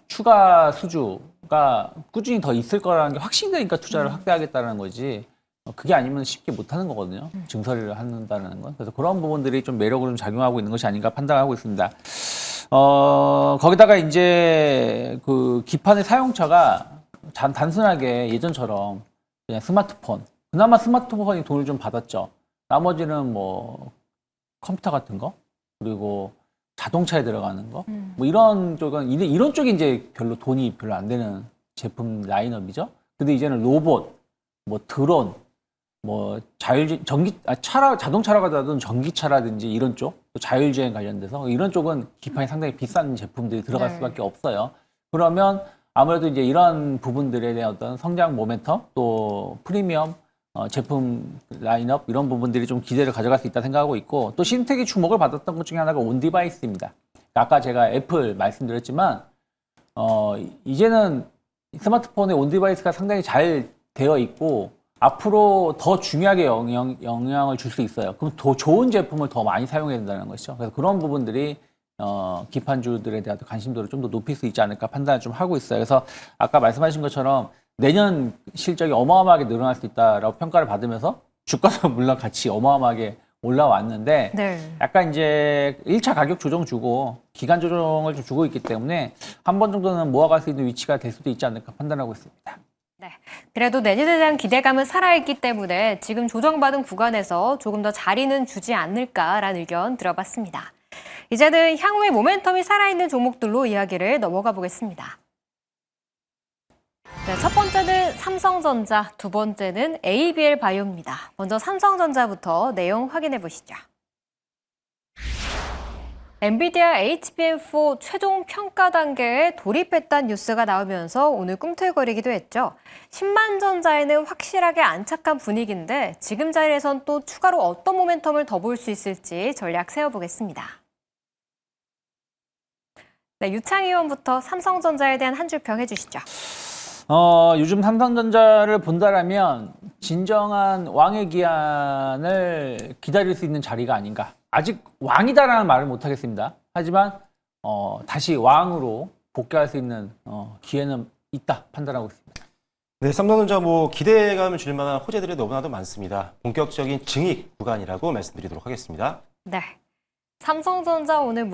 추가 수주가 꾸준히 더 있을 거라는 게 확신되니까 투자를 확대하겠다는 거지. 그게 아니면 쉽게 못하는 거거든요. 증설을 한다는 건. 그래서 그런 부분들이 좀 매력으로 좀 작용하고 있는 것이 아닌가 판단하고 있습니다. 거기다가 이제 그 기판의 사용처가 단순하게 예전처럼 그냥 스마트폰. 그나마 스마트폰이 돈을 좀 받았죠. 나머지는 뭐 컴퓨터 같은 거, 그리고 자동차에 들어가는 거, 뭐 이런 쪽이 이제 돈이 별로 안 되는 제품 라인업이죠. 근데 이제는 로봇, 뭐 드론, 뭐 자동차라고 하더라도 전기차라든지 이런 쪽, 또 자율주행 관련돼서 이런 쪽은 기판이 상당히 비싼 제품들이 들어갈 네. 수밖에 없어요. 그러면 아무래도 이제 이런 부분들에 대한 어떤 성장 모멘텀, 또 프리미엄 제품 라인업 이런 부분들이 좀 기대를 가져갈 수 있다 생각하고 있고, 또 신텍이 주목을 받았던 것 중에 하나가 온디바이스입니다. 아까 제가 애플 말씀드렸지만 이제는 스마트폰에 온디바이스가 상당히 잘 되어 있고 앞으로 더 중요하게 영향을 줄 수 있어요. 그럼 더 좋은 제품을 더 많이 사용해야 된다는 것이죠. 그래서 그런 부분들이 기판주들에 대한 관심도를 좀 더 높일 수 있지 않을까 판단을 좀 하고 있어요. 그래서 아까 말씀하신 것처럼 내년 실적이 어마어마하게 늘어날 수 있다라고 평가를 받으면서 주가도 물론 같이 어마어마하게 올라왔는데 네. 약간 이제 1차 가격 조정 주고 기간 조정을 좀 주고 있기 때문에 한 번 정도는 모아갈 수 있는 위치가 될 수도 있지 않을까 판단하고 있습니다. 네. 그래도 내년에 대한 기대감은 살아있기 때문에 지금 조정받은 구간에서 조금 더 자리는 주지 않을까라는 의견 들어봤습니다. 이제는 향후에 모멘텀이 살아있는 종목들로 이야기를 넘어가 보겠습니다. 네, 첫 번째는 삼성전자, 두 번째는 ABL 바이오입니다. 먼저 삼성전자부터 내용 확인해 보시죠. 엔비디아 HBM4 최종 평가 단계에 돌입했다는 뉴스가 나오면서 오늘 꿈틀거리기도 했죠. 10만 전자에는 확실하게 안착한 분위기인데 지금 자리에선 또 추가로 어떤 모멘텀을 더 볼 수 있을지 전략 세워보겠습니다. 네, 유창희 의원부터 삼성전자에 대한 한 줄 평 해주시죠. 요즘 삼성전자를 본다라면 진정한 왕의 기한을 기다릴 수 있는 자리가 아닌가. 아직 왕이다라는 말을 못하겠습니다. 하지만 다시 왕으로 복귀할 수 있는 기회는 있다 판단하고 있습니다. 네, 삼성전자 기대감을 줄 만한 호재들이 너무나도 많습니다. 본격적인 증익 구간이라고 말씀드리도록 하겠습니다. 네. 삼성전자 오늘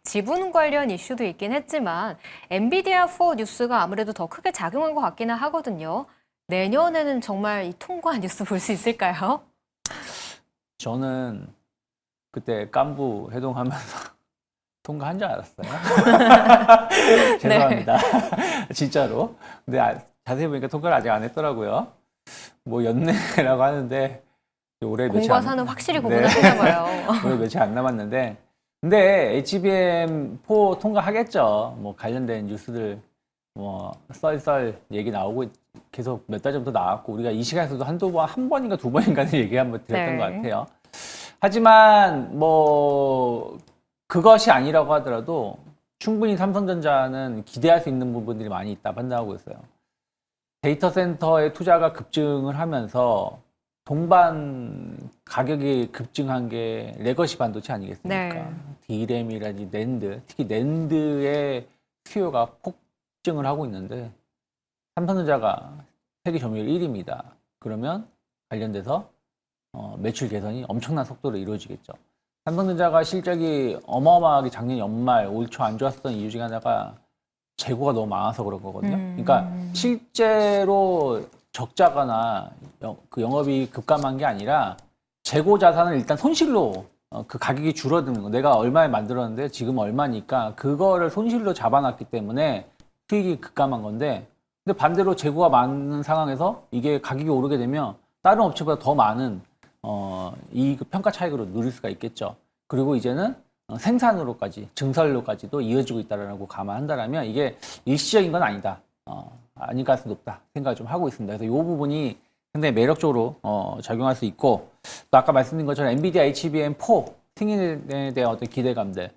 지분 관련 이슈도 있긴 했지만 엔비디아4 뉴스가 아무래도 더 크게 작용한 것 같기는 하거든요. 내년에는 정말 이 통과 뉴스 볼 수 있을까요? 저는 그때 깐부 해동하면서 통과한 줄 알았어요. 죄송합니다. 진짜로. 근데 자세히 보니까 통과를 아직 안 했더라고요. 연내라고 하는데 올해 며칠 공과 사는 확실히 구분하시나 봐요. 올해 며칠 안 남았는데 근데 HBM4 통과하겠죠. 관련된 뉴스들 썰 얘기 나오고 계속 몇 달 전부터 나왔고 우리가 이 시간에서도 한 번인가 두 번인가는 얘기 한번 드렸던 네. 것 같아요. 하지만 그것이 아니라고 하더라도 충분히 삼성전자는 기대할 수 있는 부분들이 많이 있다 판단하고 있어요. 데이터 센터의 투자가 급증을 하면서 동반 가격이 급증한 게 레거시 반도체 아니겠습니까? 네. D램이라든지 낸드, 특히 낸드의 수요가 폭증을 하고 있는데 삼성전자가 세계 점유율 1위입니다. 그러면 관련돼서 매출 개선이 엄청난 속도로 이루어지겠죠. 삼성전자가 실적이 어마어마하게 작년 연말, 올 초 안 좋았던 이유 중에 하나가 재고가 너무 많아서 그런 거거든요. 그러니까 실제로 적자거나 그 영업이 급감한 게 아니라 재고 자산을 일단 손실로 그 가격이 줄어드는 거. 내가 얼마에 만들었는데 지금 얼마니까 그거를 손실로 잡아놨기 때문에 수익이 급감한 건데 근데 반대로 재고가 많은 상황에서 이게 가격이 오르게 되면 다른 업체보다 더 많은 이 평가 차익으로 누릴 수가 있겠죠. 그리고 이제는 생산으로까지 증설로까지도 이어지고 있다라고 감안한다면 이게 일시적인 건 아니다. 아닐 가능성이 높다 생각을 좀 하고 있습니다. 그래서 이 부분이 상당히 매력적으로 작용할 수 있고 또 아까 말씀드린 것처럼 엔비디아 HBM4 승인에 대한 어떤 기대감들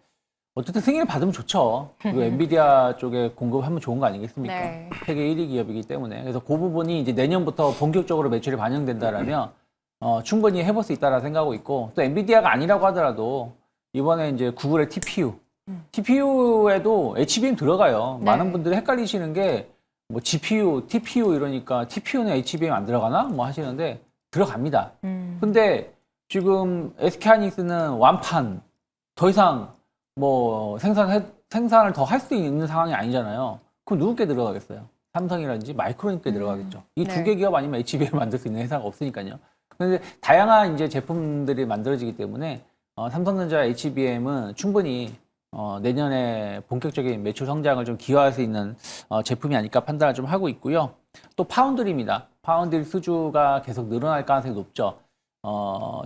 어쨌든 승인을 받으면 좋죠. 그리고 엔비디아 쪽에 공급하면 좋은 거 아니겠습니까? 네. 세계 1위 기업이기 때문에 그래서 그 부분이 이제 내년부터 본격적으로 매출이 반영된다라면 충분히 해볼 수 있다라 생각하고 있고 또 엔비디아가 아니라고 하더라도 이번에 이제 구글의 TPU에도 HBM 들어가요. 네. 많은 분들이 헷갈리시는 게 GPU, TPU 이러니까 TPU는 HBM 안 들어가나? 하시는데 들어갑니다. 근데 지금 SK하이닉스는 완판 더 이상 생산을 더 할 수 있는 상황이 아니잖아요. 그럼 누구께 들어가겠어요? 삼성이라든지 마이크로닉께 들어가겠죠. 이 두 개 기업 아니면 HBM 만들 수 있는 회사가 없으니까요. 그런데 다양한 이제 제품들이 만들어지기 때문에 삼성전자 HBM은 충분히 내년에 본격적인 매출 성장을 좀 기여할 수 있는 제품이 아닐까 판단을 좀 하고 있고요. 또 파운드리입니다. 파운드리 수주가 계속 늘어날 가능성이 높죠.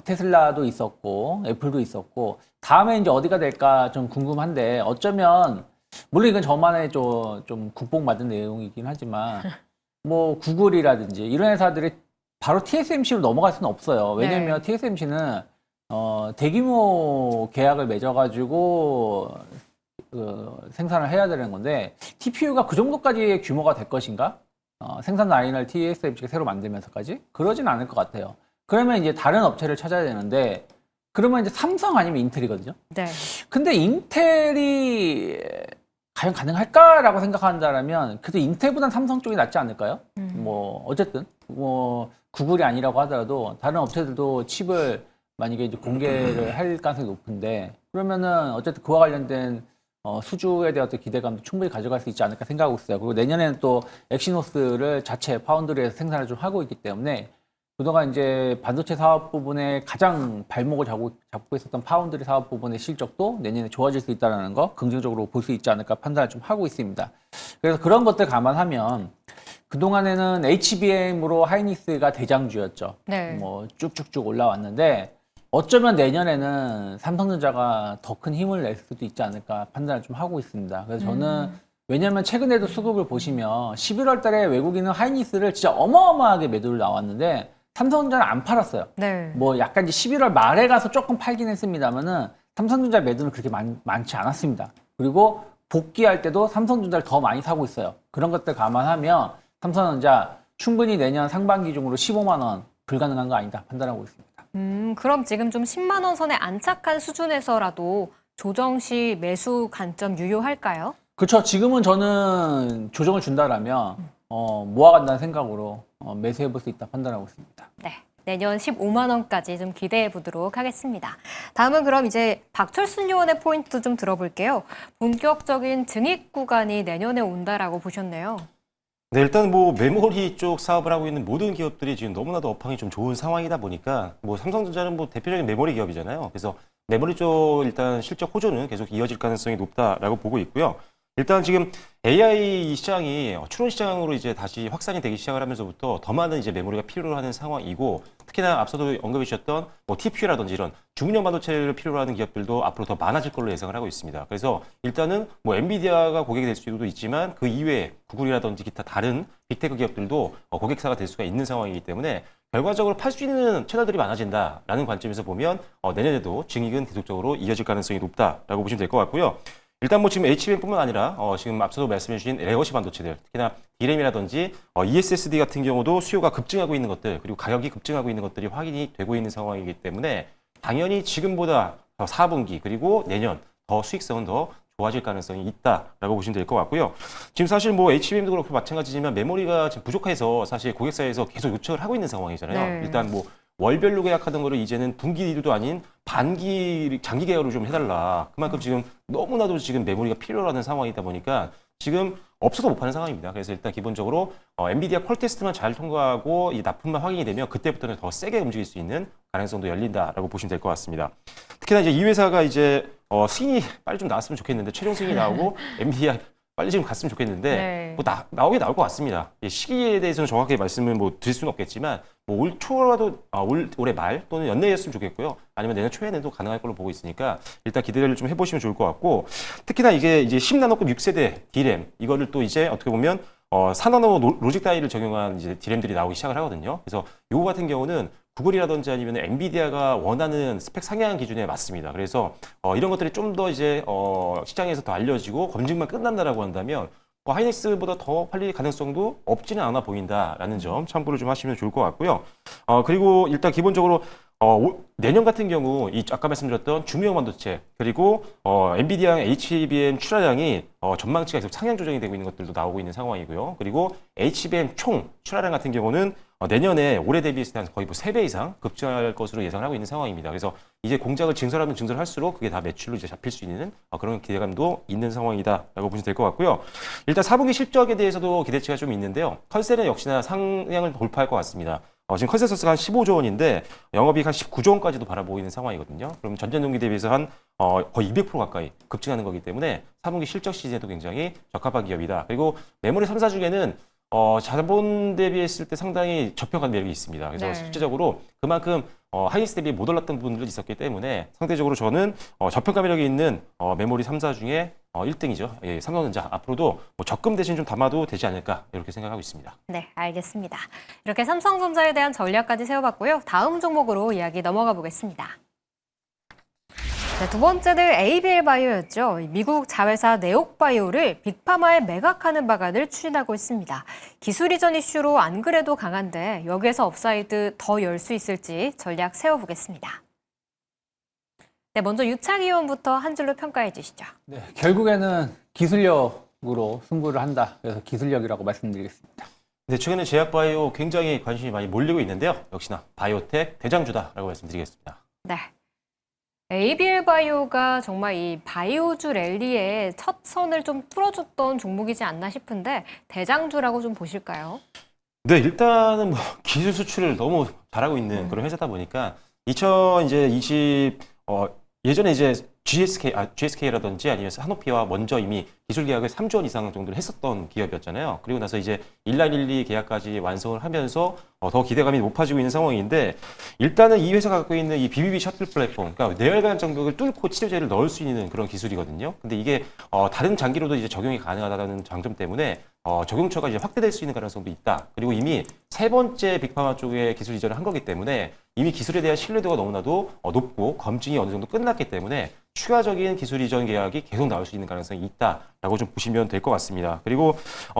테슬라도 있었고 애플도 있었고 다음에 이제 어디가 될까 좀 궁금한데 어쩌면 물론 이건 저만의 좀 국뽕받은 내용이긴 하지만 구글이라든지 이런 회사들이 바로 TSMC로 넘어갈 수는 없어요. 왜냐면 TSMC는 대규모 계약을 맺어가지고 생산을 해야 되는 건데 TPU가 그 정도까지의 규모가 될 것인가? 생산 라인을 TSMC가 새로 만들면서까지? 그러진 않을 것 같아요. 그러면 이제 다른 업체를 찾아야 되는데 그러면 이제 삼성 아니면 인텔이거든요. 네. 근데 인텔이 과연 가능할까라고 생각한다면 그래도 인텔보단 삼성 쪽이 낫지 않을까요? 뭐 어쨌든 뭐 구글이 아니라고 하더라도 다른 업체들도 칩을 만약에 이제 공개를 할 가능성이 높은데 그러면은 어쨌든 그와 관련된 수주에 대한 어떤 기대감도 충분히 가져갈 수 있지 않을까 생각하고 있어요. 그리고 내년에는 또 엑시노스를 자체 파운드리에서 생산을 좀 하고 있기 때문에 그동안 이제 반도체 사업 부분에 가장 발목을 잡고 있었던 파운드리 사업 부분의 실적도 내년에 좋아질 수 있다는 거 긍정적으로 볼 수 있지 않을까 판단을 좀 하고 있습니다. 그래서 그런 것들 감안하면 그동안에는 HBM으로 하이닉스가 대장주였죠. 네. 뭐 쭉쭉쭉 올라왔는데 어쩌면 내년에는 삼성전자가 더 큰 힘을 낼 수도 있지 않을까 판단을 좀 하고 있습니다. 그래서 저는 왜냐면 최근에도 수급을 보시면 11월 달에 외국인은 하이닉스를 진짜 어마어마하게 매도를 나왔는데 삼성전자는 안 팔았어요. 네. 뭐 약간 이제 11월 말에 가서 조금 팔긴 했습니다만은 삼성전자 매도는 그렇게 많지 않았습니다. 그리고 복귀할 때도 삼성전자를 더 많이 사고 있어요. 그런 것들 감안하면 삼성전자 충분히 내년 상반기 중으로 15만 원 불가능한 거 아니다 판단하고 있습니다. 그럼 지금 좀 10만 원 선에 안착한 수준에서라도 조정 시 매수 관점 유효할까요? 그렇죠. 지금은 저는 조정을 준다라면 모아간다는 생각으로 매수해 볼 수 있다 판단하고 있습니다. 네. 내년 15만 원까지 좀 기대해 보도록 하겠습니다. 다음은 그럼 이제 박철순 의원의 포인트도 좀 들어볼게요. 본격적인 증액 구간이 내년에 온다라고 보셨네요. 네, 일단 뭐 메모리 쪽 사업을 하고 있는 모든 기업들이 지금 너무나도 업황이 좀 좋은 상황이다 보니까 뭐 삼성전자는 뭐 대표적인 메모리 기업이잖아요. 그래서 메모리 쪽 일단 실적 호조는 계속 이어질 가능성이 높다라고 보고 있고요. 일단 지금 AI 시장이 추론 시장으로 이제 다시 확산이 되기 시작을 하면서부터 더 많은 이제 메모리가 필요로 하는 상황이고 특히나 앞서도 언급해 주셨던 뭐 TPU라든지 이런 중량 반도체를 필요로 하는 기업들도 앞으로 더 많아질 걸로 예상을 하고 있습니다. 그래서 일단은 뭐 엔비디아가 고객이 될 수도 있지만 그 이외에 구글이라든지 기타 다른 빅테크 기업들도 고객사가 될 수가 있는 상황이기 때문에 결과적으로 팔 수 있는 채널들이 많아진다라는 관점에서 보면 내년에도 증익은 계속적으로 이어질 가능성이 높다라고 보시면 될 것 같고요. 일단 뭐 지금 HBM뿐만 아니라 지금 앞서도 말씀해 주신 레거시 반도체들, 특히나 D램이라든지 ESSD 같은 경우도 수요가 급증하고 있는 것들, 그리고 가격이 급증하고 있는 것들이 확인이 되고 있는 상황이기 때문에 당연히 지금보다 더 4분기 그리고 내년 더 수익성은 더 좋아질 가능성이 있다라고 보시면 될 것 같고요. 지금 사실 뭐 HBM도 그렇고 마찬가지지만 메모리가 지금 부족해서 사실 고객사에서 계속 요청을 하고 있는 상황이잖아요. 네. 일단 뭐 월별로 계약하던 거를 이제는 분기도 아닌 장기 계약으로 좀 해달라. 그만큼 지금 너무나도 지금 메모리가 필요하는 상황이다 보니까 지금 없어서 못 파는 상황입니다. 그래서 일단 기본적으로 엔비디아 퀄 테스트만 잘 통과하고 이 납품만 확인이 되면 그때부터는 더 세게 움직일 수 있는 가능성도 열린다라고 보시면 될 것 같습니다. 특히나 이제 이 회사가 이제 승인이 빨리 좀 나왔으면 좋겠는데 최종 승인이 나오고 엔비디아 빨리 지금 갔으면 좋겠는데 네. 뭐 나오긴 나올 것 같습니다. 시기에 대해서는 정확하게 말씀을 뭐 드릴 수는 없겠지만 뭐 올 초라도 올해 말 또는 연내였으면 좋겠고요. 아니면 내년 초에는 또 가능할 걸로 보고 있으니까 일단 기대를 좀 해보시면 좋을 것 같고 특히나 이게 이제 10나노급 6세대 D램 이거를 또 이제 어떻게 보면 4나노 로직 다이를 적용한 이제 D램들이 나오기 시작을 하거든요. 그래서 요거 같은 경우는 구글이라든지 아니면 엔비디아가 원하는 스펙 상향 기준에 맞습니다. 그래서 이런 것들이 좀 더 이제 시장에서 더 알려지고 검증만 끝난다라고 한다면 하이닉스보다 더 팔릴 가능성도 없지는 않아 보인다라는 점 참고를 좀 하시면 좋을 것 같고요. 그리고 일단 기본적으로 내년 같은 경우 이 아까 말씀드렸던 중형 반도체 그리고 엔비디아 HBM 출하량이 전망치가 계속 상향 조정이 되고 있는 것들도 나오고 있는 상황이고요. 그리고 HBM 총 출하량 같은 경우는 내년에 올해 대비했을 때 거의 뭐 3배 이상 급증할 것으로 예상을 하고 있는 상황입니다. 그래서 이제 공장을 증설하면 증설할수록 그게 다 매출로 이제 잡힐 수 있는 그런 기대감도 있는 상황이다라고 보시면 될 것 같고요. 일단 4분기 실적에 대해서도 기대치가 좀 있는데요. 컨센은 역시나 상향을 돌파할 것 같습니다. 지금 컨센서스가 한 15조 원인데 영업이익 한 19조 원까지도 바라보고 있는 상황이거든요. 그럼 전년동기 대비해서 한 거의 200% 가까이 급증하는 거기 때문에 4분기 실적 시즌에도 굉장히 적합한 기업이다. 그리고 메모리 3사 중에는 자본 대비했을 때 상당히 저평한 매력이 있습니다. 그래서 네. 실제적으로 그만큼 하이닉스 대비 못 올랐던 부분들이 있었기 때문에 상대적으로 저는 저평가 매력이 있는 메모리 3사 중에 1등이죠. 예, 삼성전자 앞으로도 뭐 적금 대신 좀 담아도 되지 않을까 이렇게 생각하고 있습니다. 네, 알겠습니다. 이렇게 삼성전자에 대한 전략까지 세워봤고요. 다음 종목으로 이야기 넘어가 보겠습니다. 네, 두 번째는 ABL 바이오였죠. 미국 자회사 네옥바이오를 빅파마에 매각하는 방안을 추진하고 있습니다. 기술 이전 이슈로 안 그래도 강한데 여기에서 업사이드 더 열 수 있을지 전략 세워보겠습니다. 네, 먼저 유창 의원부터 한 줄로 평가해 주시죠. 네, 결국에는 기술력으로 승부를 한다. 그래서 기술력이라고 말씀드리겠습니다. 네, 최근에 제약바이오 굉장히 관심이 많이 몰리고 있는데요. 역시나 바이오텍 대장주다라고 말씀드리겠습니다. 네. ABL 바이오가 정말 이 바이오주 랠리의 첫 선을 좀 뚫어줬던 종목이지 않나 싶은데 대장주라고 좀 보실까요? 네, 일단은 뭐 기술 수출을 너무 잘하고 있는 그런 회사다 보니까 예전에 이제 GSK라든지 아니면 산오피와 먼저 이미 기술 계약을 3조 원 이상 정도를 했었던 기업이었잖아요. 그리고 나서 이제 1날1리 계약까지 완성을 하면서 더 기대감이 높아지고 있는 상황인데 일단은 이 회사가 갖고 있는 이 BBB 셔틀 플랫폼, 그러니까 뇌혈관 장벽을 뚫고 치료제를 넣을 수 있는 그런 기술이거든요. 근데 이게 다른 장기로도 이제 적용이 가능하다는 장점 때문에 적용처가 이제 확대될 수 있는 가능성도 있다. 그리고 이미 세 번째 빅파마 쪽에 기술 이전을 한 거기 때문에 이미 기술에 대한 신뢰도가 너무나도 높고 검증이 어느 정도 끝났기 때문에 추가적인 기술 이전 계약이 계속 나올 수 있는 가능성이 있다라고 좀 보시면 될 것 같습니다. 그리고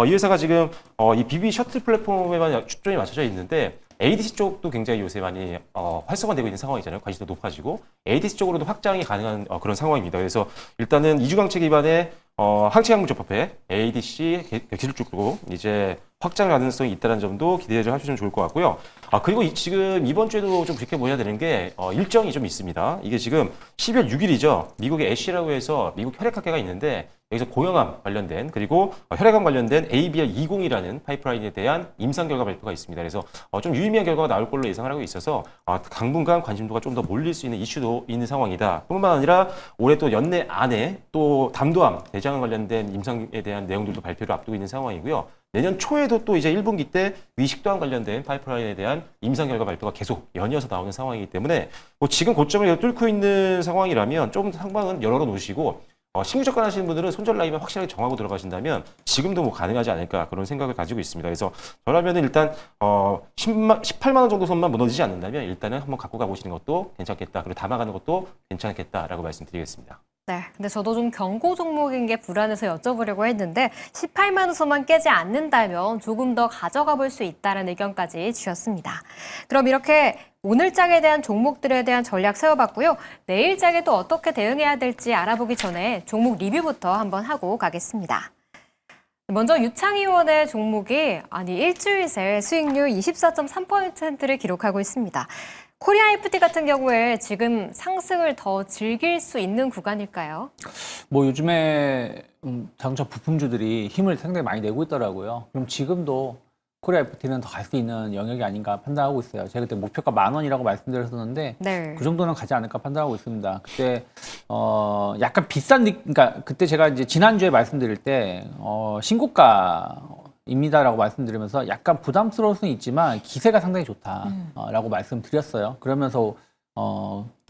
이 회사가 지금 이 BB 셔틀 플랫폼에만 초점이 맞춰져 있는데 ADC 쪽도 굉장히 요새 많이 활성화되고 있는 상황이잖아요. 관심도 높아지고 ADC 쪽으로도 확장이 가능한 그런 상황입니다. 그래서 일단은 이주강체 기반의 항체약물적합회 ADC 기술 쪽으로 이제 확장 가능성이 있다는 점도 기대를 하시면 좋을 것 같고요. 그리고 지금 이번 주에도 좀 지켜보셔야 되는 게 일정이 좀 있습니다. 이게 지금 12월 6일이죠. 미국의 애쉬라고 해서 미국 혈액학회가 있는데 여기서 고형암 관련된 그리고 혈액암 관련된 ABL20이라는 파이프라인에 대한 임상 결과 발표가 있습니다. 그래서 좀 유의미한 결과가 나올 걸로 예상을 하고 있어서 당분간 관심도가 좀 더 몰릴 수 있는 이슈도 있는 상황이다. 뿐만 아니라 올해 또 연내 안에 또 담도암, 대장암 관련된 임상에 대한 내용들도 발표를 앞두고 있는 상황이고요. 내년 초에도 또 이제 1분기 때 위식도암 관련된 파이프라인에 대한 임상 결과 발표가 계속 연이어서 나오는 상황이기 때문에 뭐 지금 고점을 뚫고 있는 상황이라면 좀 상방은 열어 놓으시고 신규 접근하시는 분들은 손절 라인을 확실하게 정하고 들어가신다면 지금도 뭐 가능하지 않을까 그런 생각을 가지고 있습니다. 그래서 저라면은 일단 18만 원 정도 선만 무너지지 않는다면 일단은 한번 갖고 가보시는 것도 괜찮겠다. 그리고 담아가는 것도 괜찮겠다라고 말씀드리겠습니다. 네, 근데 저도 좀 경고 종목인 게 불안해서 여쭤보려고 했는데 18만 원 선만 깨지 않는다면 조금 더 가져가 볼 수 있다는 의견까지 주셨습니다. 그럼 이렇게 오늘장에 대한 종목들에 대한 전략 세워봤고요. 내일장에 또 어떻게 대응해야 될지 알아보기 전에 종목 리뷰부터 한번 하고 가겠습니다. 먼저 유창의원의 종목이 일주일 새 수익률 24.3%를 기록하고 있습니다. 코리아 FT 같은 경우에 지금 상승을 더 즐길 수 있는 구간일까요? 뭐 요즘에 자동차 부품주들이 힘을 상당히 많이 내고 있더라고요. 그럼 지금도 코리아 FT는 더 갈 수 있는 영역이 아닌가 판단하고 있어요. 제가 그때 목표가 10,000원이라고 말씀드렸었는데 네. 그 정도는 가지 않을까 판단하고 있습니다. 그때 약간 그러니까 그때 제가 이제 지난주에 말씀드릴 때 신고가입니다라고 말씀드리면서 약간 부담스러울 수는 있지만 기세가 상당히 좋다라고 말씀드렸어요. 그러면서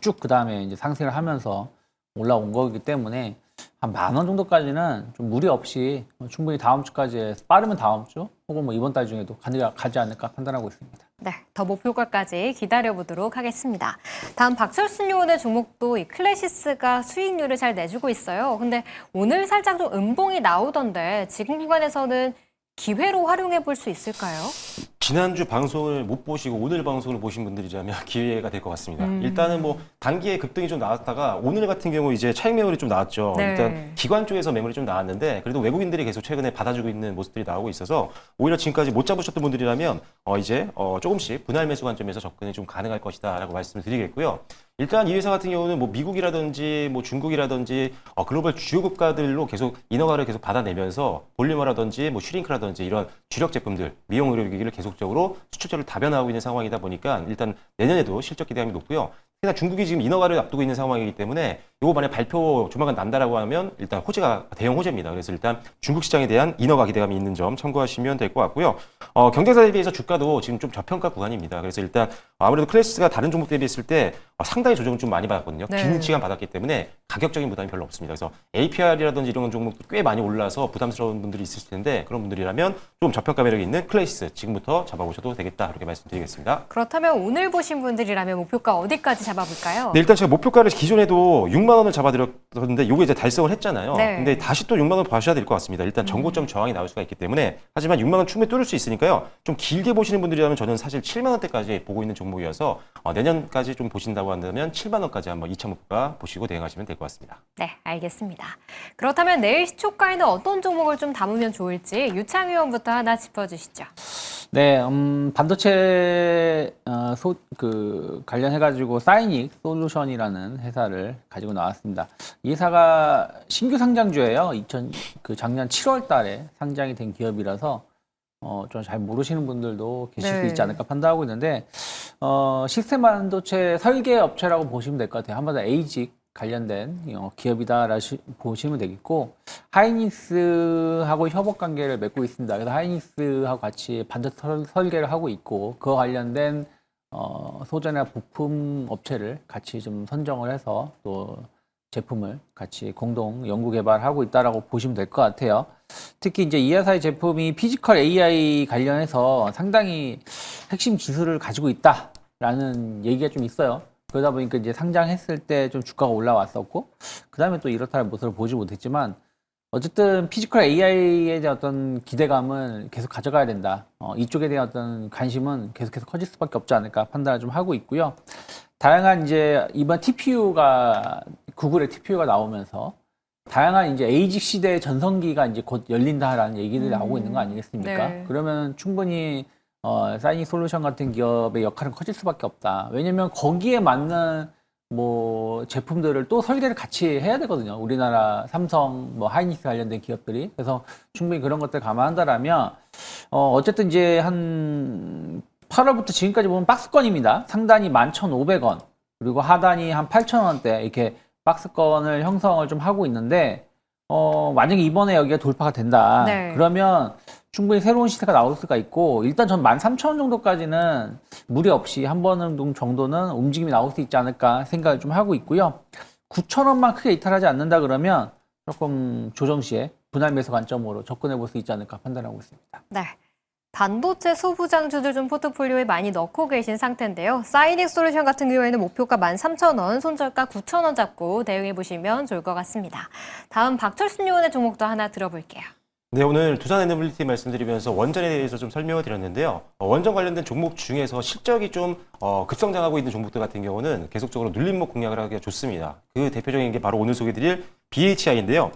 쭉 그다음에 이제 상승을 하면서 올라온 거기 때문에 한 10,000원 정도까지는 좀 무리 없이 충분히 다음 주까지 빠르면 다음 주 혹은 뭐 이번 달 중에도 가지 않을까 판단하고 있습니다. 네, 더 목표가까지 기다려보도록 하겠습니다. 다음 박철순 요원의 종목도 이 클래시스가 수익률을 잘 내주고 있어요. 근데 오늘 살짝 좀 음봉이 나오던데 지금 구간에서는 기회로 활용해 볼 수 있을까요? 지난주 방송을 못 보시고 오늘 방송을 보신 분들이라면 기회가 될 것 같습니다. 일단은 뭐 단기에 급등이 좀 나왔다가 오늘 같은 경우 이제 차익 매물이 좀 나왔죠. 네. 일단 기관 쪽에서 매물이 좀 나왔는데 그래도 외국인들이 계속 최근에 받아주고 있는 모습들이 나오고 있어서 오히려 지금까지 못 잡으셨던 분들이라면 이제 조금씩 분할 매수 관점에서 접근이 좀 가능할 것이다라고 말씀을 드리겠고요. 일단 이 회사 같은 경우는 뭐 미국이라든지 뭐 중국이라든지 글로벌 주요 국가들로 계속 인허가를 계속 받아내면서 볼리머라든지 뭐 슈링크라든지 이런 주력 제품들, 미용 의료기기를 계속적으로 수출처를 다변화하고 있는 상황이다 보니까 일단 내년에도 실적 기대감이 높고요. 특히나 중국이 지금 인허가를 앞두고 있는 상황이기 때문에 이거 만약 발표 조만간 난다라고 하면 일단 호재가 대형 호재입니다. 그래서 일단 중국 시장에 대한 인허가 기대감이 있는 점 참고하시면 될 것 같고요. 경쟁사 대비해서 주가도 지금 좀 저평가 구간입니다. 그래서 일단 아무래도 클래시스가 다른 종목 대비했을 때 상당히 조정을 좀 많이 받았거든요. 네. 긴 시간 받았기 때문에 가격적인 부담이 별로 없습니다. 그래서 APR이라든지 이런 종목도 꽤 많이 올라서 부담스러운 분들이 있을 텐데 그런 분들이라면 좀 저평가 매력이 있는 클래시스 지금부터 잡아보셔도 되겠다 이렇게 말씀드리겠습니다. 그렇다면 오늘 보신 분들이라면 목표가 어디까지 잡아볼까요? 네, 일단 제가 목표가를 기존에도 6만 원을 잡아드렸는데 이게 이제 달성을 했잖아요. 네. 근데 다시 또 6만 원 봐셔야 될 것 같습니다. 일단 전고점 저항이 나올 수가 있기 때문에 하지만 6만 원 충분히 뚫을 수 있으니까요. 좀 길게 보시는 분들이라면 저는 사실 7만 원대까지 보고 있는 종목이어서 내년까지 좀 보신다고 한다면 7만 원까지 한번 2차 목표가 보시고 대응하시면 될 것 같습니다. 네, 알겠습니다. 그렇다면 내일 시초가에는 어떤 종목을 좀 담으면 좋을지 유창 의원부터 하나 짚어주시죠. 네, 반도체 관련해가지고 사이닉 솔루션이라는 회사를 가지고 나왔습니다. 이 회사가 신규 상장주예요. 작년 7월 달에 상장이 된 기업이라서 좀 잘 모르시는 분들도 계실 수 있지 않을까 판단하고 있는데 시스템 반도체 설계 업체라고 보시면 될 것 같아요. 한마디로 에이직 관련된 기업이다라고 보시면 되겠고 하이닉스하고 협업 관계를 맺고 있습니다. 그래서 하이닉스하고 같이 반도체 설계를 하고 있고 그와 관련된 소재나 부품 업체를 같이 좀 선정을 해서 또 제품을 같이 공동 연구 개발하고 있다라고 보시면 될 것 같아요. 특히 이제 이 회사의 제품이 피지컬 AI 관련해서 상당히 핵심 기술을 가지고 있다라는 얘기가 좀 있어요. 그러다 보니까 이제 상장했을 때 좀 주가가 올라왔었고, 그 다음에 또 이렇다는 모습을 보지 못했지만, 어쨌든 피지컬 AI에 대한 어떤 기대감을 계속 가져가야 된다. 이쪽에 대한 어떤 관심은 계속해서 커질 수밖에 없지 않을까 판단을 좀 하고 있고요. 다양한 이제 이번 구글의 TPU가 나오면서 다양한 이제 에이직 시대의 전성기가 이제 곧 열린다라는 얘기들이 나오고 있는 거 아니겠습니까? 네. 그러면 충분히 사이닉 솔루션 같은 기업의 역할은 커질 수밖에 없다. 왜냐면 거기에 맞는 뭐 제품들을 또 설계를 같이 해야 되거든요. 우리나라 삼성, 뭐 하이닉스 관련된 기업들이. 그래서 충분히 그런 것들 감안한다라면 어쨌든 이제 한 8월부터 지금까지 보면 박스권입니다. 상단이 11,500원, 그리고 하단이 한 8,000원대 이렇게 박스권을 형성을 좀 하고 있는데 만약에 이번에 여기가 돌파가 된다. 네. 그러면 충분히 새로운 시세가 나올 수가 있고 일단 전 13,000원 정도까지는 무리 없이 한 번 정도는 움직임이 나올 수 있지 않을까 생각을 좀 하고 있고요. 9,000원만 크게 이탈하지 않는다 그러면 조금 조정 시에 분할 매수 관점으로 접근해 볼 수 있지 않을까 판단하고 있습니다. 네. 반도체 소부장주들 좀 포트폴리오에 많이 넣고 계신 상태인데요. 사이닉 솔루션 같은 경우에는 목표가 13,000원, 손절가 9,000원 잡고 대응해 보시면 좋을 것 같습니다. 다음 박철순 의원의 종목도 하나 들어볼게요. 네, 오늘 두산 에너빌리티 말씀드리면서 원전에 대해서 좀 설명을 드렸는데요. 원전 관련된 종목 중에서 실적이 좀 급성장하고 있는 종목들 같은 경우는 계속적으로 눌림목 공략을 하기가 좋습니다. 그 대표적인 게 바로 오늘 소개드릴 BHI인데요.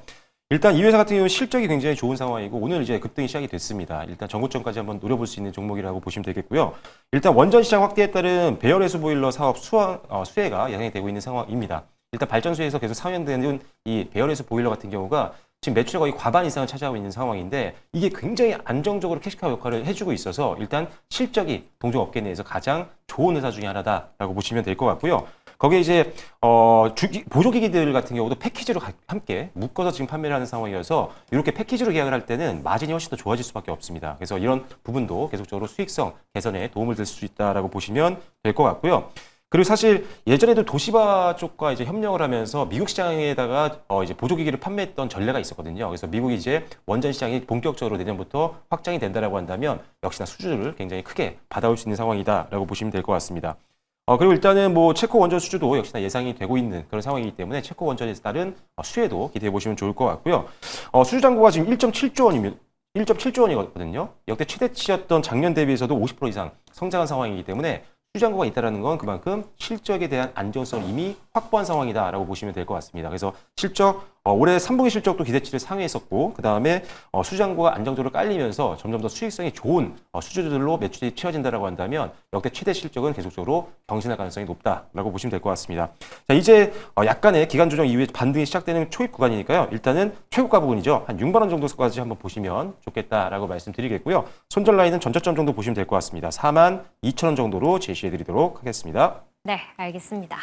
일단 이 회사 같은 경우는 실적이 굉장히 좋은 상황이고 오늘 이제 급등이 시작이 됐습니다. 일단 전고점까지 한번 노려볼 수 있는 종목이라고 보시면 되겠고요. 일단 원전 시장 확대에 따른 배열해수 보일러 사업 수혜가 예상이 되고 있는 상황입니다. 일단 발전소에서 계속 사용되는 이 배열해수 보일러 같은 경우가 지금 매출의 거의 과반 이상을 차지하고 있는 상황인데 이게 굉장히 안정적으로 캐시카우 역할을 해주고 있어서 일단 실적이 동종업계 내에서 가장 좋은 회사 중에 하나다라고 보시면 될 것 같고요. 거기에 이제 보조기기들 같은 경우도 패키지로 함께 묶어서 지금 판매를 하는 상황이어서 이렇게 패키지로 계약을 할 때는 마진이 훨씬 더 좋아질 수밖에 없습니다. 그래서 이런 부분도 계속적으로 수익성 개선에 도움을 줄 수 있다라고 보시면 될 것 같고요. 그리고 사실 예전에도 도시바 쪽과 이제 협력을 하면서 미국 시장에다가 이제 보조기기를 판매했던 전례가 있었거든요. 그래서 미국이 이제 원전 시장이 본격적으로 내년부터 확장이 된다라고 한다면 역시나 수주를 굉장히 크게 받아올 수 있는 상황이다라고 보시면 될 것 같습니다. 그리고 일단은 뭐 체코 원전 수주도 역시나 예상이 되고 있는 그런 상황이기 때문에 체코 원전에 따른 수혜도 기대해 보시면 좋을 것 같고요. 수주 잔고가 지금 1.7조 원이면 1.7조 원이거든요. 역대 최대치였던 작년 대비해서도 50% 이상 성장한 상황이기 때문에 수장고가 있다는 건 그만큼 실적에 대한 안정성을 이미 확보한 상황이다라고 보시면 될 것 같습니다. 그래서 실적 올해 3분기 실적도 기대치를 상회했었고 그 다음에 수장고가 안정적으로 깔리면서 점점 더 수익성이 좋은 수주들로 매출이 채워진다라고 한다면 역대 최대 실적은 계속적으로 경신할 가능성이 높다라고 보시면 될 것 같습니다. 자, 이제 약간의 기간 조정 이후에 반등이 시작되는 초입 구간이니까요. 일단은 최고가 부분이죠. 한 6만 원 정도까지 한번 보시면 좋겠다라고 말씀드리겠고요. 손절 라인은 전저점 정도 보시면 될 것 같습니다. 42,000원 정도로 제시해드리도록 하겠습니다. 네, 알겠습니다.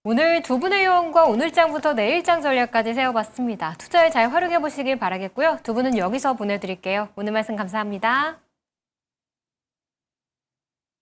오늘 두 분의 의원과 오늘장부터 내일장 전략까지 세워봤습니다. 투자에 잘 활용해 보시길 바라겠고요. 두 분은 여기서 보내드릴게요. 오늘 말씀 감사합니다.